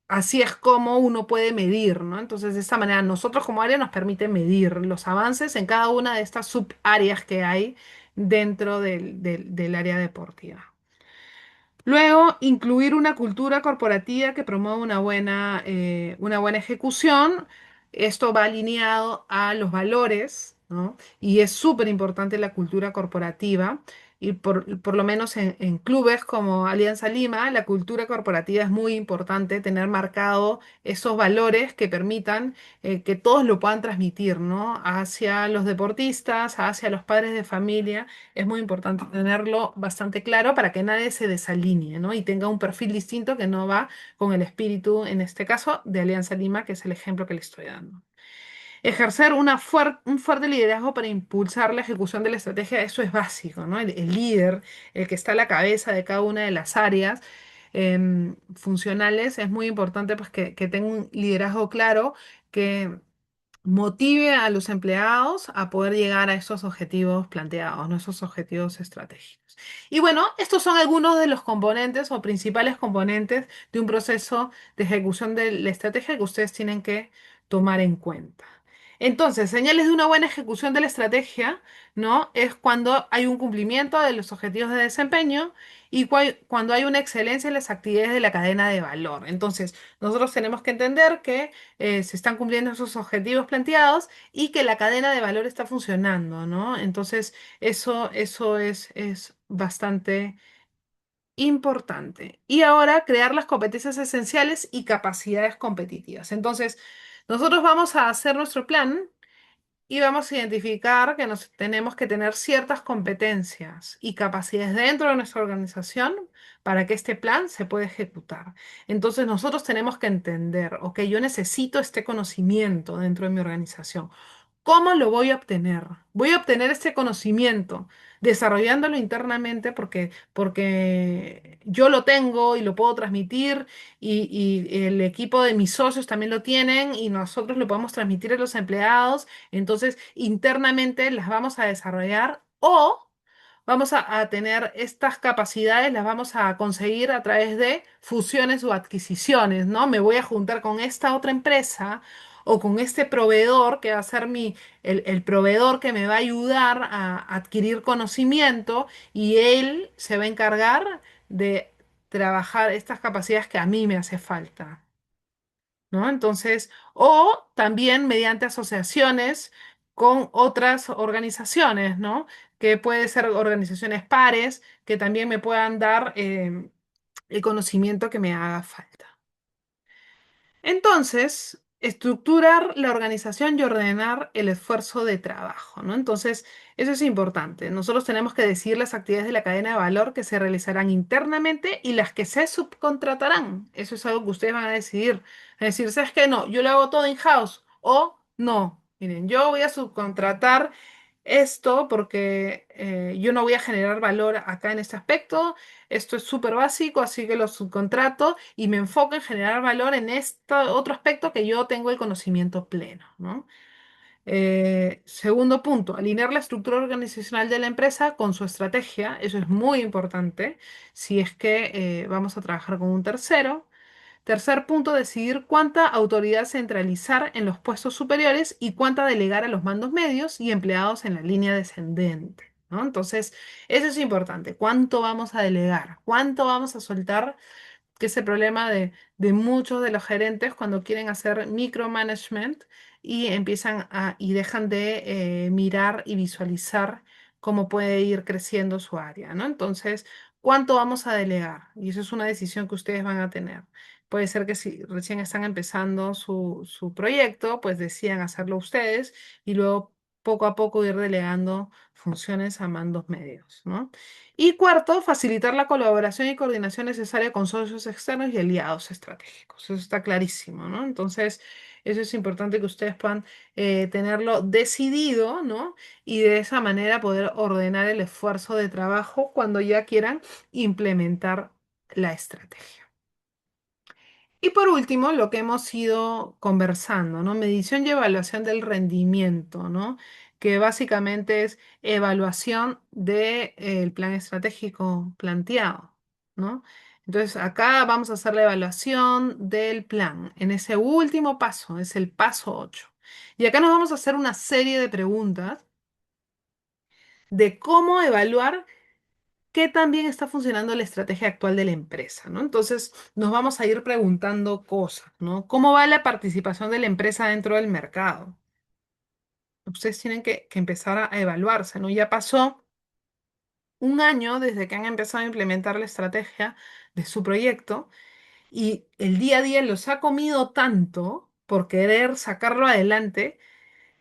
Speaker 1: así es como uno puede medir, ¿no? Entonces, de esta manera, nosotros como área nos permite medir los avances en cada una de estas subáreas que hay dentro del área deportiva. Luego, incluir una cultura corporativa que promueva una buena ejecución. Esto va alineado a los valores, ¿no? Y es súper importante la cultura corporativa. y por lo menos en clubes como Alianza Lima, la cultura corporativa es muy importante, tener marcado esos valores que permitan que todos lo puedan transmitir, ¿no? Hacia los deportistas, hacia los padres de familia. Es muy importante tenerlo bastante claro para que nadie se desalinee, ¿no? Y tenga un perfil distinto que no va con el espíritu, en este caso, de Alianza Lima, que es el ejemplo que le estoy dando. Ejercer un fuerte liderazgo para impulsar la ejecución de la estrategia, eso es básico, ¿no? El líder, el que está a la cabeza de cada una de las áreas funcionales, es muy importante pues, que tenga un liderazgo claro, que motive a los empleados a poder llegar a esos objetivos planteados, ¿no? Esos objetivos estratégicos. Y bueno, estos son algunos de los componentes o principales componentes de un proceso de ejecución de la estrategia que ustedes tienen que tomar en cuenta. Entonces, señales de una buena ejecución de la estrategia, ¿no? Es cuando hay un cumplimiento de los objetivos de desempeño y cuando hay una excelencia en las actividades de la cadena de valor. Entonces, nosotros tenemos que entender que se están cumpliendo esos objetivos planteados y que la cadena de valor está funcionando, ¿no? Entonces, eso es bastante importante. Y ahora, crear las competencias esenciales y capacidades competitivas. Entonces, nosotros vamos a hacer nuestro plan y vamos a identificar que nos tenemos que tener ciertas competencias y capacidades dentro de nuestra organización para que este plan se pueda ejecutar. Entonces nosotros tenemos que entender, ok, yo necesito este conocimiento dentro de mi organización. ¿Cómo lo voy a obtener? Voy a obtener este conocimiento desarrollándolo internamente porque yo lo tengo y lo puedo transmitir y el equipo de mis socios también lo tienen y nosotros lo podemos transmitir a los empleados. Entonces, internamente las vamos a desarrollar o vamos a tener estas capacidades, las vamos a conseguir a través de fusiones o adquisiciones, ¿no? Me voy a juntar con esta otra empresa o con este proveedor que va a ser el proveedor que me va a ayudar a adquirir conocimiento y él se va a encargar de trabajar estas capacidades que a mí me hace falta. ¿No? Entonces, o también mediante asociaciones con otras organizaciones, ¿no? Que puede ser organizaciones pares que también me puedan dar el conocimiento que me haga falta. Entonces, estructurar la organización y ordenar el esfuerzo de trabajo, ¿no? Entonces, eso es importante. Nosotros tenemos que decidir las actividades de la cadena de valor que se realizarán internamente y las que se subcontratarán. Eso es algo que ustedes van a decidir. Es decir, ¿sabes qué? No, yo lo hago todo in-house o no. Miren, yo voy a subcontratar esto porque yo no voy a generar valor acá en este aspecto. Esto es súper básico, así que lo subcontrato y me enfoco en generar valor en este otro aspecto que yo tengo el conocimiento pleno, ¿no? Segundo punto, alinear la estructura organizacional de la empresa con su estrategia. Eso es muy importante si es que vamos a trabajar con un tercero. Tercer punto, decidir cuánta autoridad centralizar en los puestos superiores y cuánta delegar a los mandos medios y empleados en la línea descendente, ¿no? Entonces, eso es importante. ¿Cuánto vamos a delegar? ¿Cuánto vamos a soltar? Que es el problema de muchos de los gerentes cuando quieren hacer micromanagement y y dejan de mirar y visualizar cómo puede ir creciendo su área, ¿no? Entonces, ¿cuánto vamos a delegar? Y eso es una decisión que ustedes van a tener. Puede ser que si recién están empezando su proyecto, pues decidan hacerlo ustedes y luego poco a poco ir delegando funciones a mandos medios, ¿no? Y cuarto, facilitar la colaboración y coordinación necesaria con socios externos y aliados estratégicos. Eso está clarísimo, ¿no? Entonces, eso es importante que ustedes puedan tenerlo decidido, ¿no? Y de esa manera poder ordenar el esfuerzo de trabajo cuando ya quieran implementar la estrategia. Y por último, lo que hemos ido conversando, ¿no? Medición y evaluación del rendimiento, ¿no? Que básicamente es evaluación del plan estratégico planteado, ¿no? Entonces, acá vamos a hacer la evaluación del plan en ese último paso, es el paso 8. Y acá nos vamos a hacer una serie de preguntas de cómo evaluar qué tan bien está funcionando la estrategia actual de la empresa, ¿no? Entonces, nos vamos a ir preguntando cosas, ¿no? ¿Cómo va la participación de la empresa dentro del mercado? Ustedes tienen que empezar a evaluarse, ¿no? Ya pasó un año desde que han empezado a implementar la estrategia de su proyecto y el día a día los ha comido tanto por querer sacarlo adelante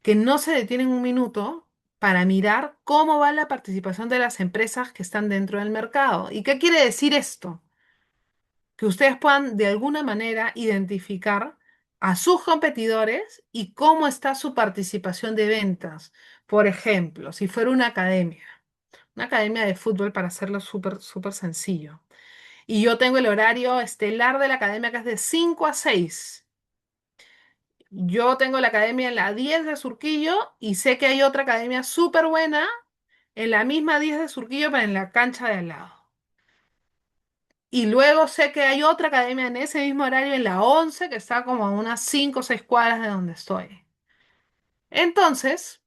Speaker 1: que no se detienen un minuto para mirar cómo va la participación de las empresas que están dentro del mercado. ¿Y qué quiere decir esto? Que ustedes puedan de alguna manera identificar a sus competidores y cómo está su participación de ventas. Por ejemplo, si fuera una academia de fútbol para hacerlo súper, súper sencillo. Y yo tengo el horario estelar de la academia que es de 5 a 6. Yo tengo la academia en la 10 de Surquillo y sé que hay otra academia súper buena en la misma 10 de Surquillo, pero en la cancha de al lado. Y luego sé que hay otra academia en ese mismo horario en la 11 que está como a unas 5 o 6 cuadras de donde estoy. Entonces,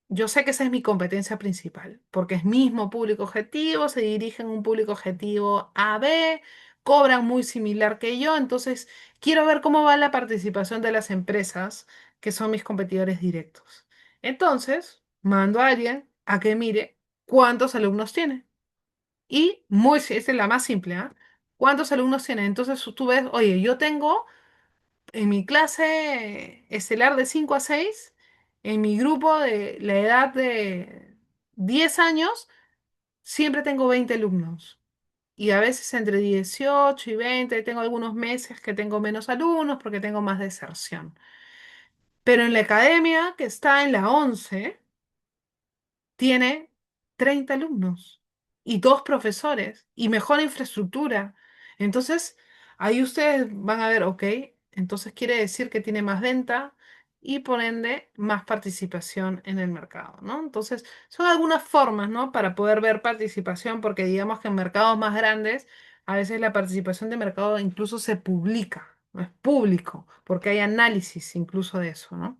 Speaker 1: yo sé que esa es mi competencia principal, porque es mismo público objetivo, se dirigen a un público objetivo A B, cobran muy similar que yo, entonces quiero ver cómo va la participación de las empresas que son mis competidores directos. Entonces, mando a alguien a que mire cuántos alumnos tiene. Y esta es la más simple, ¿ah? ¿Cuántos alumnos tiene? Entonces tú ves, oye, yo tengo en mi clase estelar de 5 a 6, en mi grupo de la edad de 10 años, siempre tengo 20 alumnos. Y a veces entre 18 y 20 tengo algunos meses que tengo menos alumnos porque tengo más deserción. Pero en la academia, que está en la 11 tiene 30 alumnos y dos profesores y mejor infraestructura. Entonces, ahí ustedes van a ver, ok, entonces quiere decir que tiene más venta y por ende más participación en el mercado, ¿no? Entonces, son algunas formas, ¿no? Para poder ver participación, porque digamos que en mercados más grandes, a veces la participación de mercado incluso se publica, no es público, porque hay análisis incluso de eso, ¿no?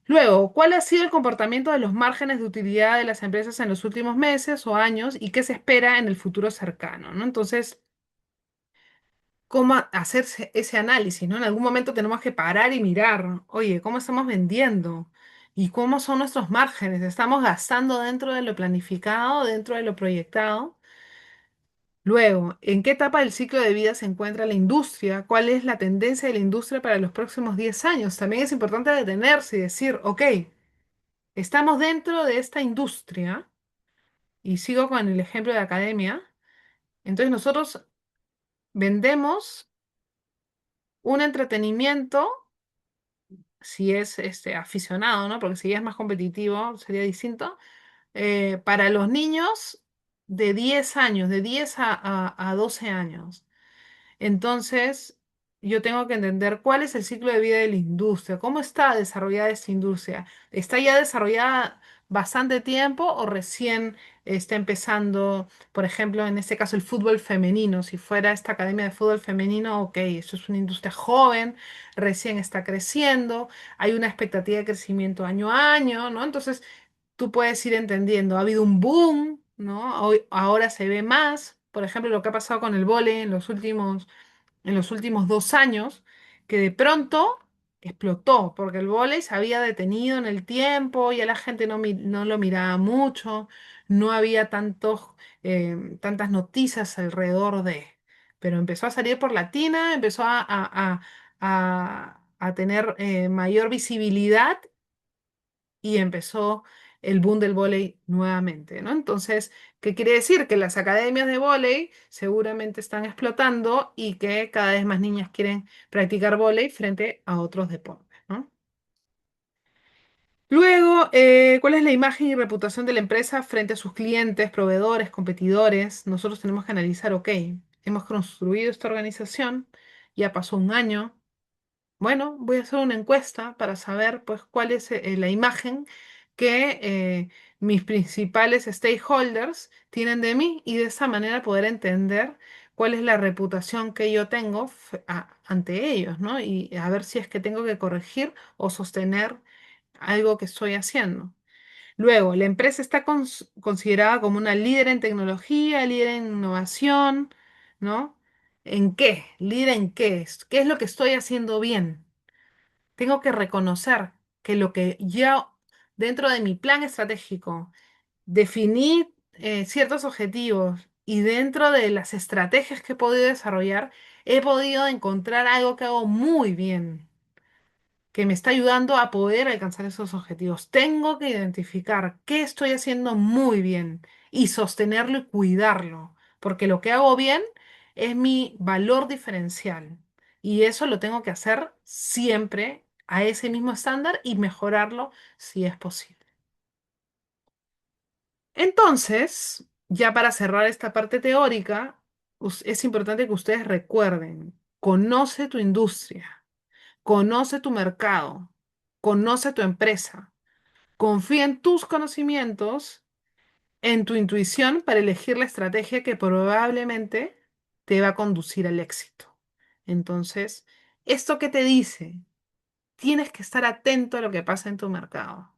Speaker 1: Luego, ¿cuál ha sido el comportamiento de los márgenes de utilidad de las empresas en los últimos meses o años y qué se espera en el futuro cercano, ¿no? Entonces, ¿cómo hacerse ese análisis, ¿no? En algún momento tenemos que parar y mirar, oye, ¿cómo estamos vendiendo? ¿Y cómo son nuestros márgenes? ¿Estamos gastando dentro de lo planificado, dentro de lo proyectado? Luego, ¿en qué etapa del ciclo de vida se encuentra la industria? ¿Cuál es la tendencia de la industria para los próximos 10 años? También es importante detenerse y decir, ok, estamos dentro de esta industria, y sigo con el ejemplo de academia, entonces nosotros vendemos un entretenimiento, si es aficionado, ¿no? Porque si ya es más competitivo sería distinto, para los niños de 10 años, de 10 a 12 años. Entonces, yo tengo que entender cuál es el ciclo de vida de la industria, cómo está desarrollada esta industria. ¿Está ya desarrollada bastante tiempo o recién está empezando, por ejemplo, en este caso el fútbol femenino? Si fuera esta academia de fútbol femenino, ok, esto es una industria joven, recién está creciendo, hay una expectativa de crecimiento año a año, ¿no? Entonces, tú puedes ir entendiendo, ha habido un boom, ¿no? Ahora se ve más. Por ejemplo, lo que ha pasado con el vóley en los últimos 2 años, que de pronto explotó, porque el vóley se había detenido en el tiempo, ya la gente no lo miraba mucho, no había tantas noticias alrededor de. Pero empezó a salir por Latina, empezó a tener mayor visibilidad y empezó el boom del vóley nuevamente, ¿no? Entonces, ¿qué quiere decir? Que las academias de vóley seguramente están explotando y que cada vez más niñas quieren practicar vóley frente a otros deportes, ¿no? Luego, ¿cuál es la imagen y reputación de la empresa frente a sus clientes, proveedores, competidores? Nosotros tenemos que analizar, ok, hemos construido esta organización, ya pasó un año. Bueno, voy a hacer una encuesta para saber pues cuál es la imagen que mis principales stakeholders tienen de mí y de esa manera poder entender cuál es la reputación que yo tengo ante ellos, ¿no? Y a ver si es que tengo que corregir o sostener algo que estoy haciendo. Luego, la empresa está considerada como una líder en tecnología, líder en innovación, ¿no? ¿En qué? ¿Líder en qué? ¿Qué es lo que estoy haciendo bien? Tengo que reconocer que lo que yo dentro de mi plan estratégico definí ciertos objetivos y dentro de las estrategias que he podido desarrollar, he podido encontrar algo que hago muy bien, que me está ayudando a poder alcanzar esos objetivos. Tengo que identificar qué estoy haciendo muy bien y sostenerlo y cuidarlo, porque lo que hago bien es mi valor diferencial y eso lo tengo que hacer siempre a ese mismo estándar y mejorarlo si es posible. Entonces, ya para cerrar esta parte teórica, es importante que ustedes recuerden, conoce tu industria, conoce tu mercado, conoce tu empresa, confía en tus conocimientos, en tu intuición para elegir la estrategia que probablemente te va a conducir al éxito. Entonces, ¿esto qué te dice? Tienes que estar atento a lo que pasa en tu mercado.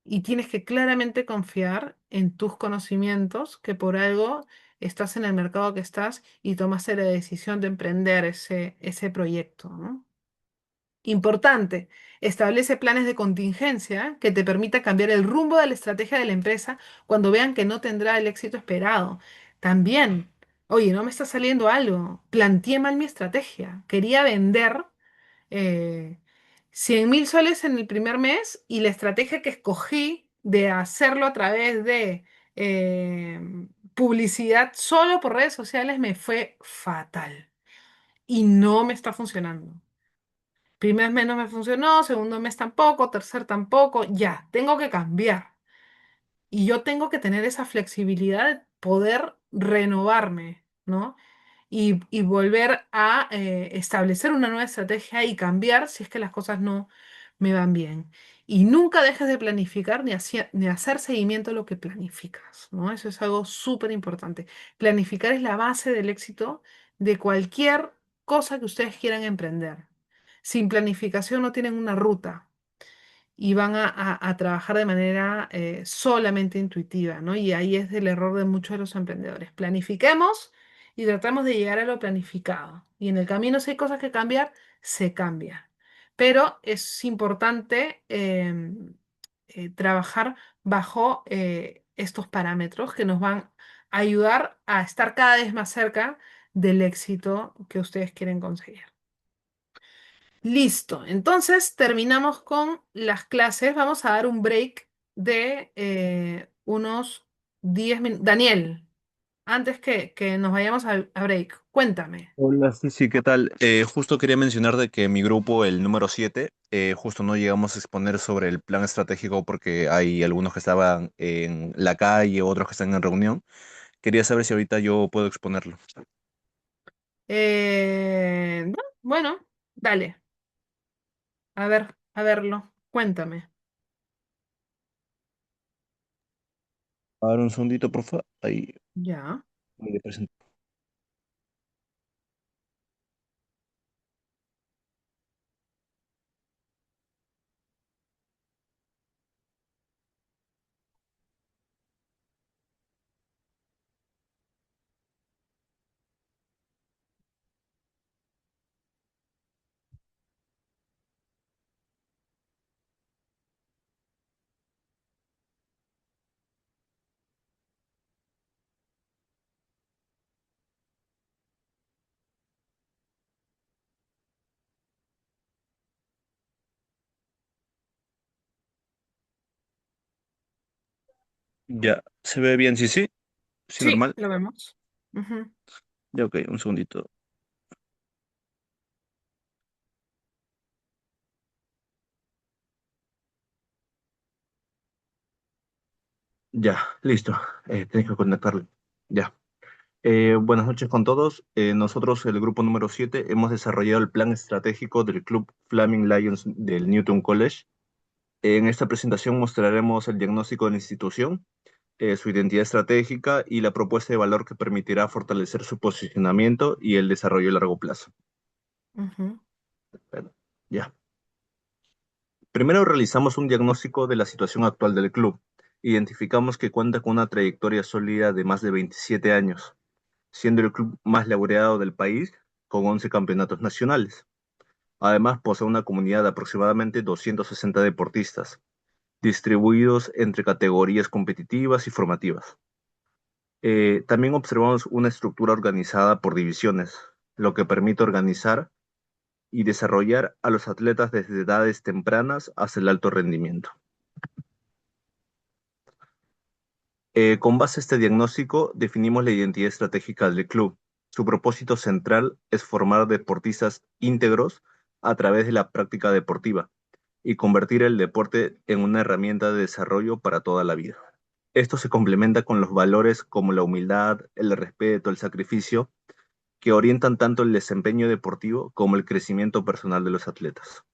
Speaker 1: Y tienes que claramente confiar en tus conocimientos, que por algo estás en el mercado que estás y tomaste la decisión de emprender ese proyecto, ¿no? Importante, establece planes de contingencia que te permita cambiar el rumbo de la estrategia de la empresa cuando vean que no tendrá el éxito esperado. También, oye, no me está saliendo algo, planteé mal mi estrategia, quería vender 100.000 soles en el primer mes y la estrategia que escogí de hacerlo a través de eh, publicidad solo por redes sociales me fue fatal y no me está funcionando. Primer mes no me funcionó, segundo mes tampoco, tercer tampoco, ya, tengo que cambiar. Y yo tengo que tener esa flexibilidad de poder renovarme, ¿no? Y volver a establecer una nueva estrategia y cambiar si es que las cosas no me van bien. Y nunca dejes de planificar ni hacer seguimiento a lo que planificas, ¿no? Eso es algo súper importante. Planificar es la base del éxito de cualquier cosa que ustedes quieran emprender. Sin planificación no tienen una ruta y van a trabajar de manera solamente intuitiva, ¿no? Y ahí es el error de muchos de los emprendedores. Planifiquemos y tratamos de llegar a lo planificado. Y en el camino, si hay cosas que cambiar, se cambia. Pero es importante trabajar bajo estos parámetros que nos van a ayudar a estar cada vez más cerca del éxito que ustedes quieren conseguir. Listo, entonces terminamos con las clases. Vamos a dar un break de unos 10 minutos. Daniel, antes que nos vayamos a break, cuéntame.
Speaker 11: Hola, sí, sí, ¿qué tal? Justo quería mencionar de que mi grupo, el número 7, justo no llegamos a exponer sobre el plan estratégico porque hay algunos que estaban en la calle, otros que están en reunión. Quería saber si ahorita yo puedo exponerlo.
Speaker 1: No, bueno, dale, a verlo, cuéntame.
Speaker 11: A ver, un segundito, por favor. Ahí
Speaker 1: Ya.
Speaker 11: voy a presentar. Ya, ¿se ve bien? Sí, sí, sí,
Speaker 1: Sí,
Speaker 11: normal.
Speaker 1: lo vemos. Ujú.
Speaker 11: Ya, ok, un segundito. Ya, listo. Tienes que conectarlo. Ya. Buenas noches con todos. Nosotros, el grupo número 7, hemos desarrollado el plan estratégico del Club Flaming Lions del Newton College. En esta presentación mostraremos el diagnóstico de la institución, su identidad estratégica y la propuesta de valor que permitirá fortalecer su posicionamiento y el desarrollo a largo plazo.
Speaker 1: Ujú.
Speaker 11: Bueno, ya. Primero realizamos un diagnóstico de la situación actual del club. Identificamos que cuenta con una trayectoria sólida de más de 27 años, siendo el club más laureado del país, con 11 campeonatos nacionales. Además, posee una comunidad de aproximadamente 260 deportistas, distribuidos entre categorías competitivas y formativas. También observamos una estructura organizada por divisiones, lo que permite organizar y desarrollar a los atletas desde edades tempranas hasta el alto rendimiento. Con base a este diagnóstico, definimos la identidad estratégica del club. Su propósito central es formar deportistas íntegros a través de la práctica deportiva y convertir el deporte en una herramienta de desarrollo para toda la vida. Esto se complementa con los valores como la humildad, el respeto, el sacrificio, que orientan tanto el desempeño deportivo como el crecimiento personal de los atletas.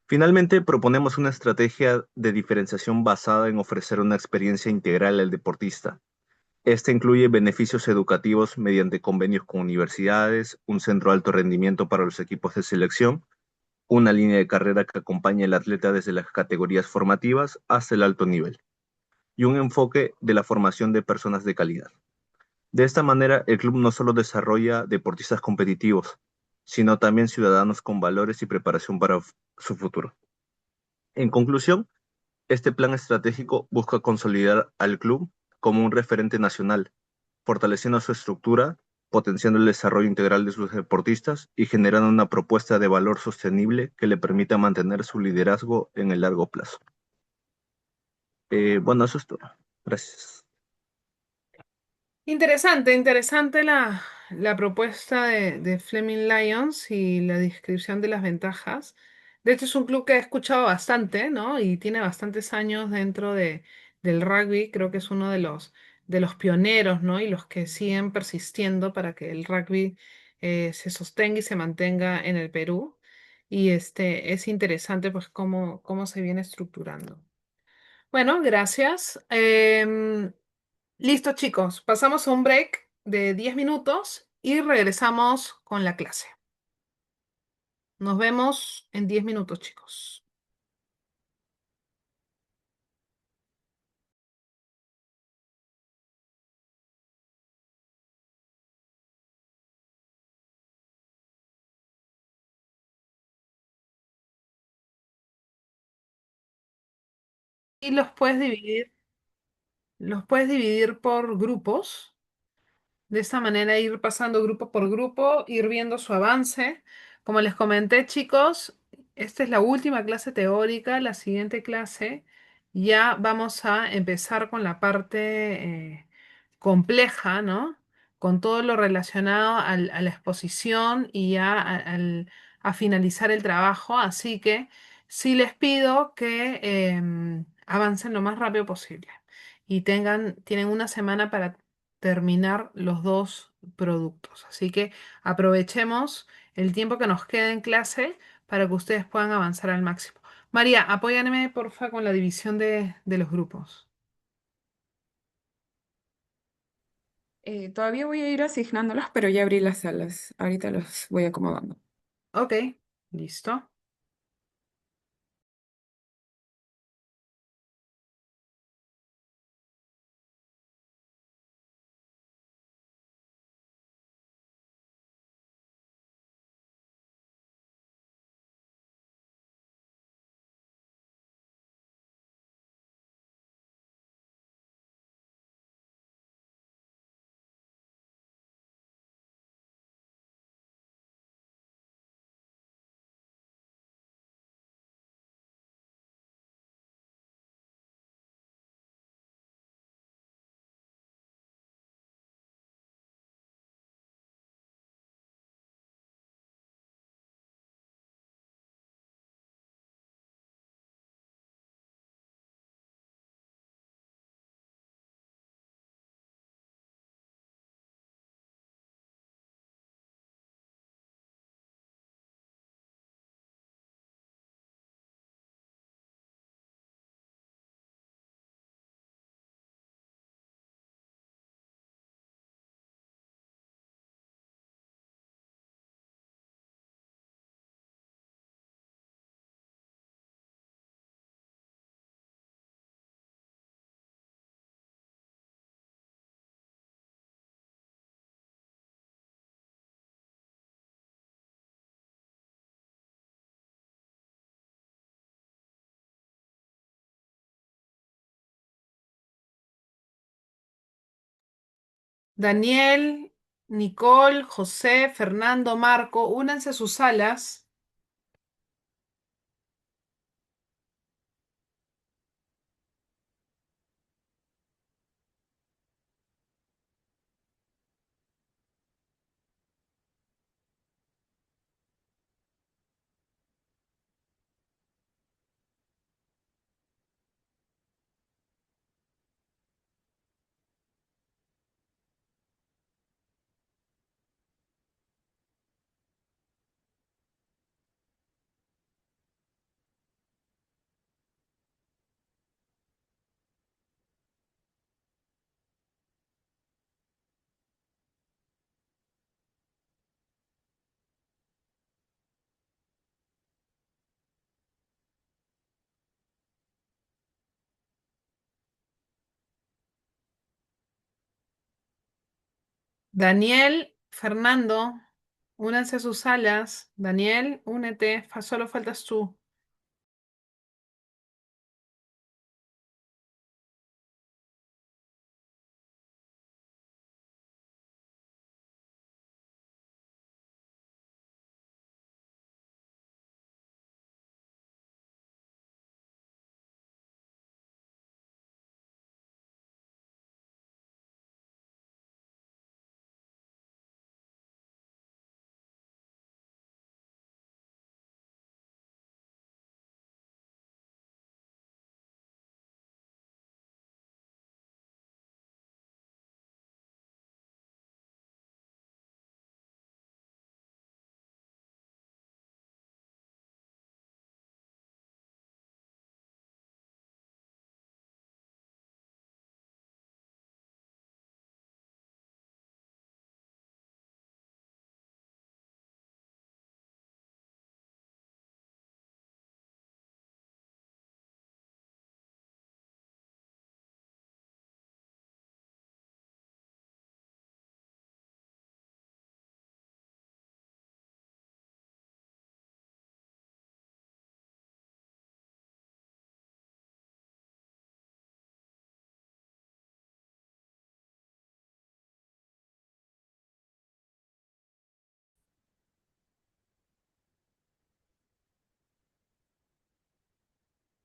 Speaker 11: Finalmente, proponemos una estrategia de diferenciación basada en ofrecer una experiencia integral al deportista. Esta incluye beneficios educativos mediante convenios con universidades, un centro de alto rendimiento para los equipos de selección, una línea de carrera que acompañe al atleta desde las categorías formativas hasta el alto nivel, y un enfoque de la formación de personas de calidad. De esta manera, el club no solo desarrolla deportistas competitivos, sino también ciudadanos con valores y preparación para su futuro. En conclusión, este plan estratégico busca consolidar al club como un referente nacional, fortaleciendo su estructura, potenciando el desarrollo integral de sus deportistas y generando una propuesta de valor sostenible que le permita mantener su liderazgo en el largo plazo. Bueno, eso es todo. Gracias.
Speaker 1: Interesante, interesante la propuesta de Fleming Lions y la descripción de las ventajas. De hecho, es un club que he escuchado bastante, ¿no? Y tiene bastantes años dentro del rugby. Creo que es uno de los pioneros, ¿no? Y los que siguen persistiendo para que el rugby se sostenga y se mantenga en el Perú. Y es interesante, pues, cómo se viene estructurando. Bueno, gracias. Listo, chicos. Pasamos a un break de 10 minutos y regresamos con la clase. Nos vemos en 10 minutos, chicos. Y los puedes dividir por grupos. De esta manera ir pasando grupo por grupo, ir viendo su avance. Como les comenté, chicos, esta es la última clase teórica. La siguiente clase ya vamos a empezar con la parte compleja, ¿no? Con todo lo relacionado a la exposición y ya a finalizar el trabajo. Así que sí les pido que avancen lo más rápido posible y tienen una semana para terminar los dos productos. Así que aprovechemos el tiempo que nos queda en clase para que ustedes puedan avanzar al máximo. María, apóyame porfa con la división de los grupos.
Speaker 12: Todavía voy a ir asignándolas, pero ya abrí las salas. Ahorita las voy acomodando.
Speaker 1: Ok, listo. Daniel, Nicole, José, Fernando, Marco, únanse a sus salas. Daniel, Fernando, únanse a sus salas. Daniel, únete, solo faltas tú.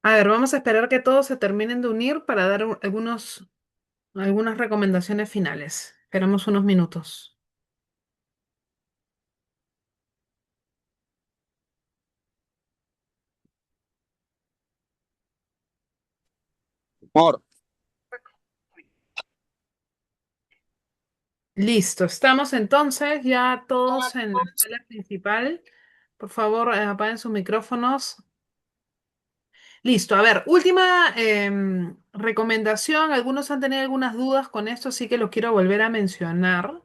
Speaker 1: A ver, vamos a esperar que todos se terminen de unir para dar algunas recomendaciones finales. Esperamos unos minutos.
Speaker 13: Amor,
Speaker 1: Listo, estamos entonces ya todos en la sala principal. Por favor, apaguen sus micrófonos. Listo, a ver, última recomendación. Algunos han tenido algunas dudas con esto, así que lo quiero volver a mencionar.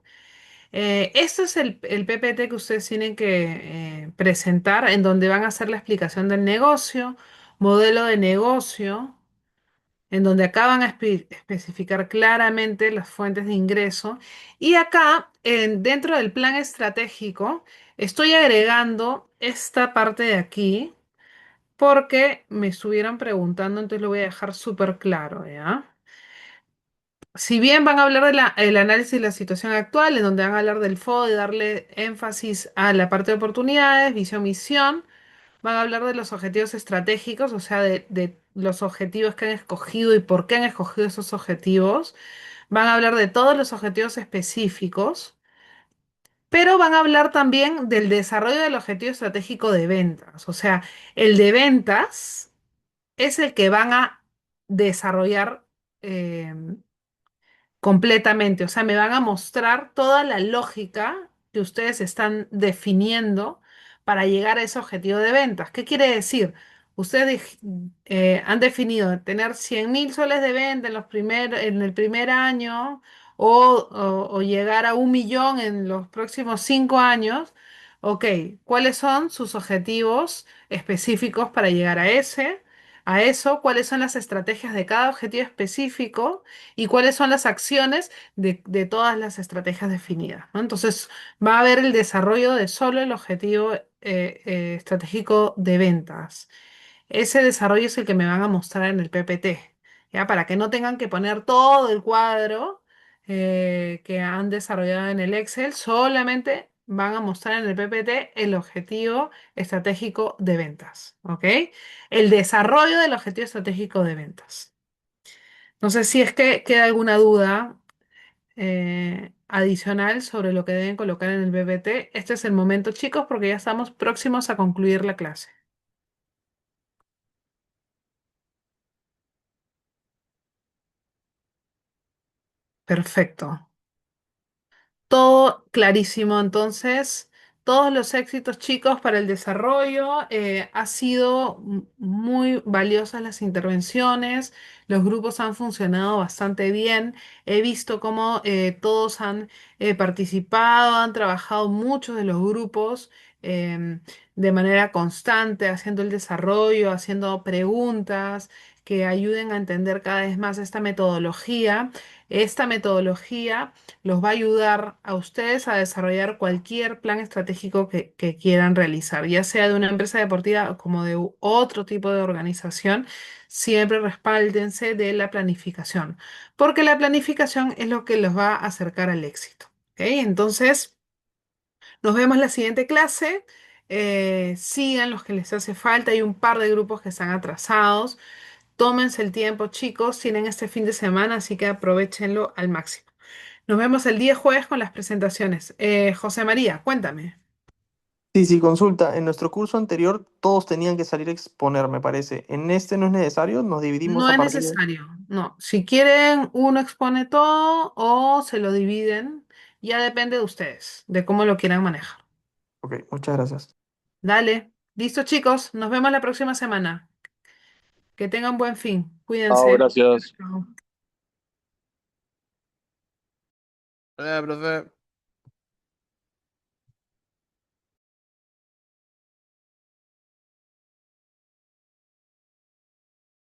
Speaker 1: Este es el PPT que ustedes tienen que presentar, en donde van a hacer la explicación del negocio, modelo de negocio, en donde acá van a especificar claramente las fuentes de ingreso. Y acá, dentro del plan estratégico, estoy agregando esta parte de aquí porque me estuvieron preguntando, entonces lo voy a dejar súper claro, ¿ya? Si bien van a hablar del análisis de la situación actual, en donde van a hablar del FODE y darle énfasis a la parte de oportunidades, visión, misión, van a hablar de los objetivos estratégicos, o sea, de los objetivos que han escogido y por qué han escogido esos objetivos. Van a hablar de todos los objetivos específicos, pero van a hablar también del desarrollo del objetivo estratégico de ventas. O sea, el de ventas es el que van a desarrollar completamente. O sea, me van a mostrar toda la lógica que ustedes están definiendo para llegar a ese objetivo de ventas. ¿Qué quiere decir? Ustedes han definido tener 100.000 soles de venta en el primer año o llegar a 1 millón en los próximos 5 años. Ok, ¿cuáles son sus objetivos específicos para llegar a eso? ¿Cuáles son las estrategias de cada objetivo específico? ¿Y cuáles son las acciones de todas las estrategias definidas? ¿No? Entonces, va a haber el desarrollo de solo el objetivo estratégico de ventas. Ese desarrollo es el que me van a mostrar en el PPT, ¿ya? Para que no tengan que poner todo el cuadro que han desarrollado en el Excel, solamente van a mostrar en el PPT el objetivo estratégico de ventas, ¿ok? El desarrollo del objetivo estratégico de ventas. No sé si es que queda alguna duda adicional sobre lo que deben colocar en el PPT. Este es el momento, chicos, porque ya estamos próximos a concluir la clase. Perfecto. Todo clarísimo, entonces, todos los éxitos, chicos, para el desarrollo. Ha sido muy valiosas las intervenciones, los grupos han funcionado bastante bien. He visto cómo todos han participado, han trabajado muchos de los grupos em, de manera constante, haciendo el desarrollo, haciendo preguntas que ayuden a entender cada vez más esta metodología. Esta metodología los va a ayudar a ustedes a desarrollar cualquier plan estratégico que quieran realizar, ya sea de una empresa deportiva como de otro tipo de organización. Siempre respáldense de la planificación, porque la planificación es lo que los va a acercar al éxito. ¿Ok? Entonces, nos vemos en la siguiente clase. Sigan los que les hace falta. Hay un par de grupos que están atrasados. Tómense el tiempo, chicos. Tienen este fin de semana, así que aprovechenlo al máximo. Nos vemos el día jueves con las presentaciones. José María, cuéntame.
Speaker 13: Sí, sí, consulta. En nuestro curso anterior todos tenían que salir a exponer, me parece. En este no es necesario, nos dividimos
Speaker 1: No
Speaker 13: a
Speaker 1: es
Speaker 13: partir de...
Speaker 1: necesario, no. Si quieren, uno expone todo o se lo dividen. Ya depende de ustedes, de cómo lo quieran manejar.
Speaker 13: Ok, muchas gracias.
Speaker 1: Dale. Listo, chicos. Nos vemos la próxima semana. Que tengan buen fin.
Speaker 14: Chao,
Speaker 1: Cuídense.
Speaker 14: gracias.
Speaker 1: Chao.
Speaker 8: Profe.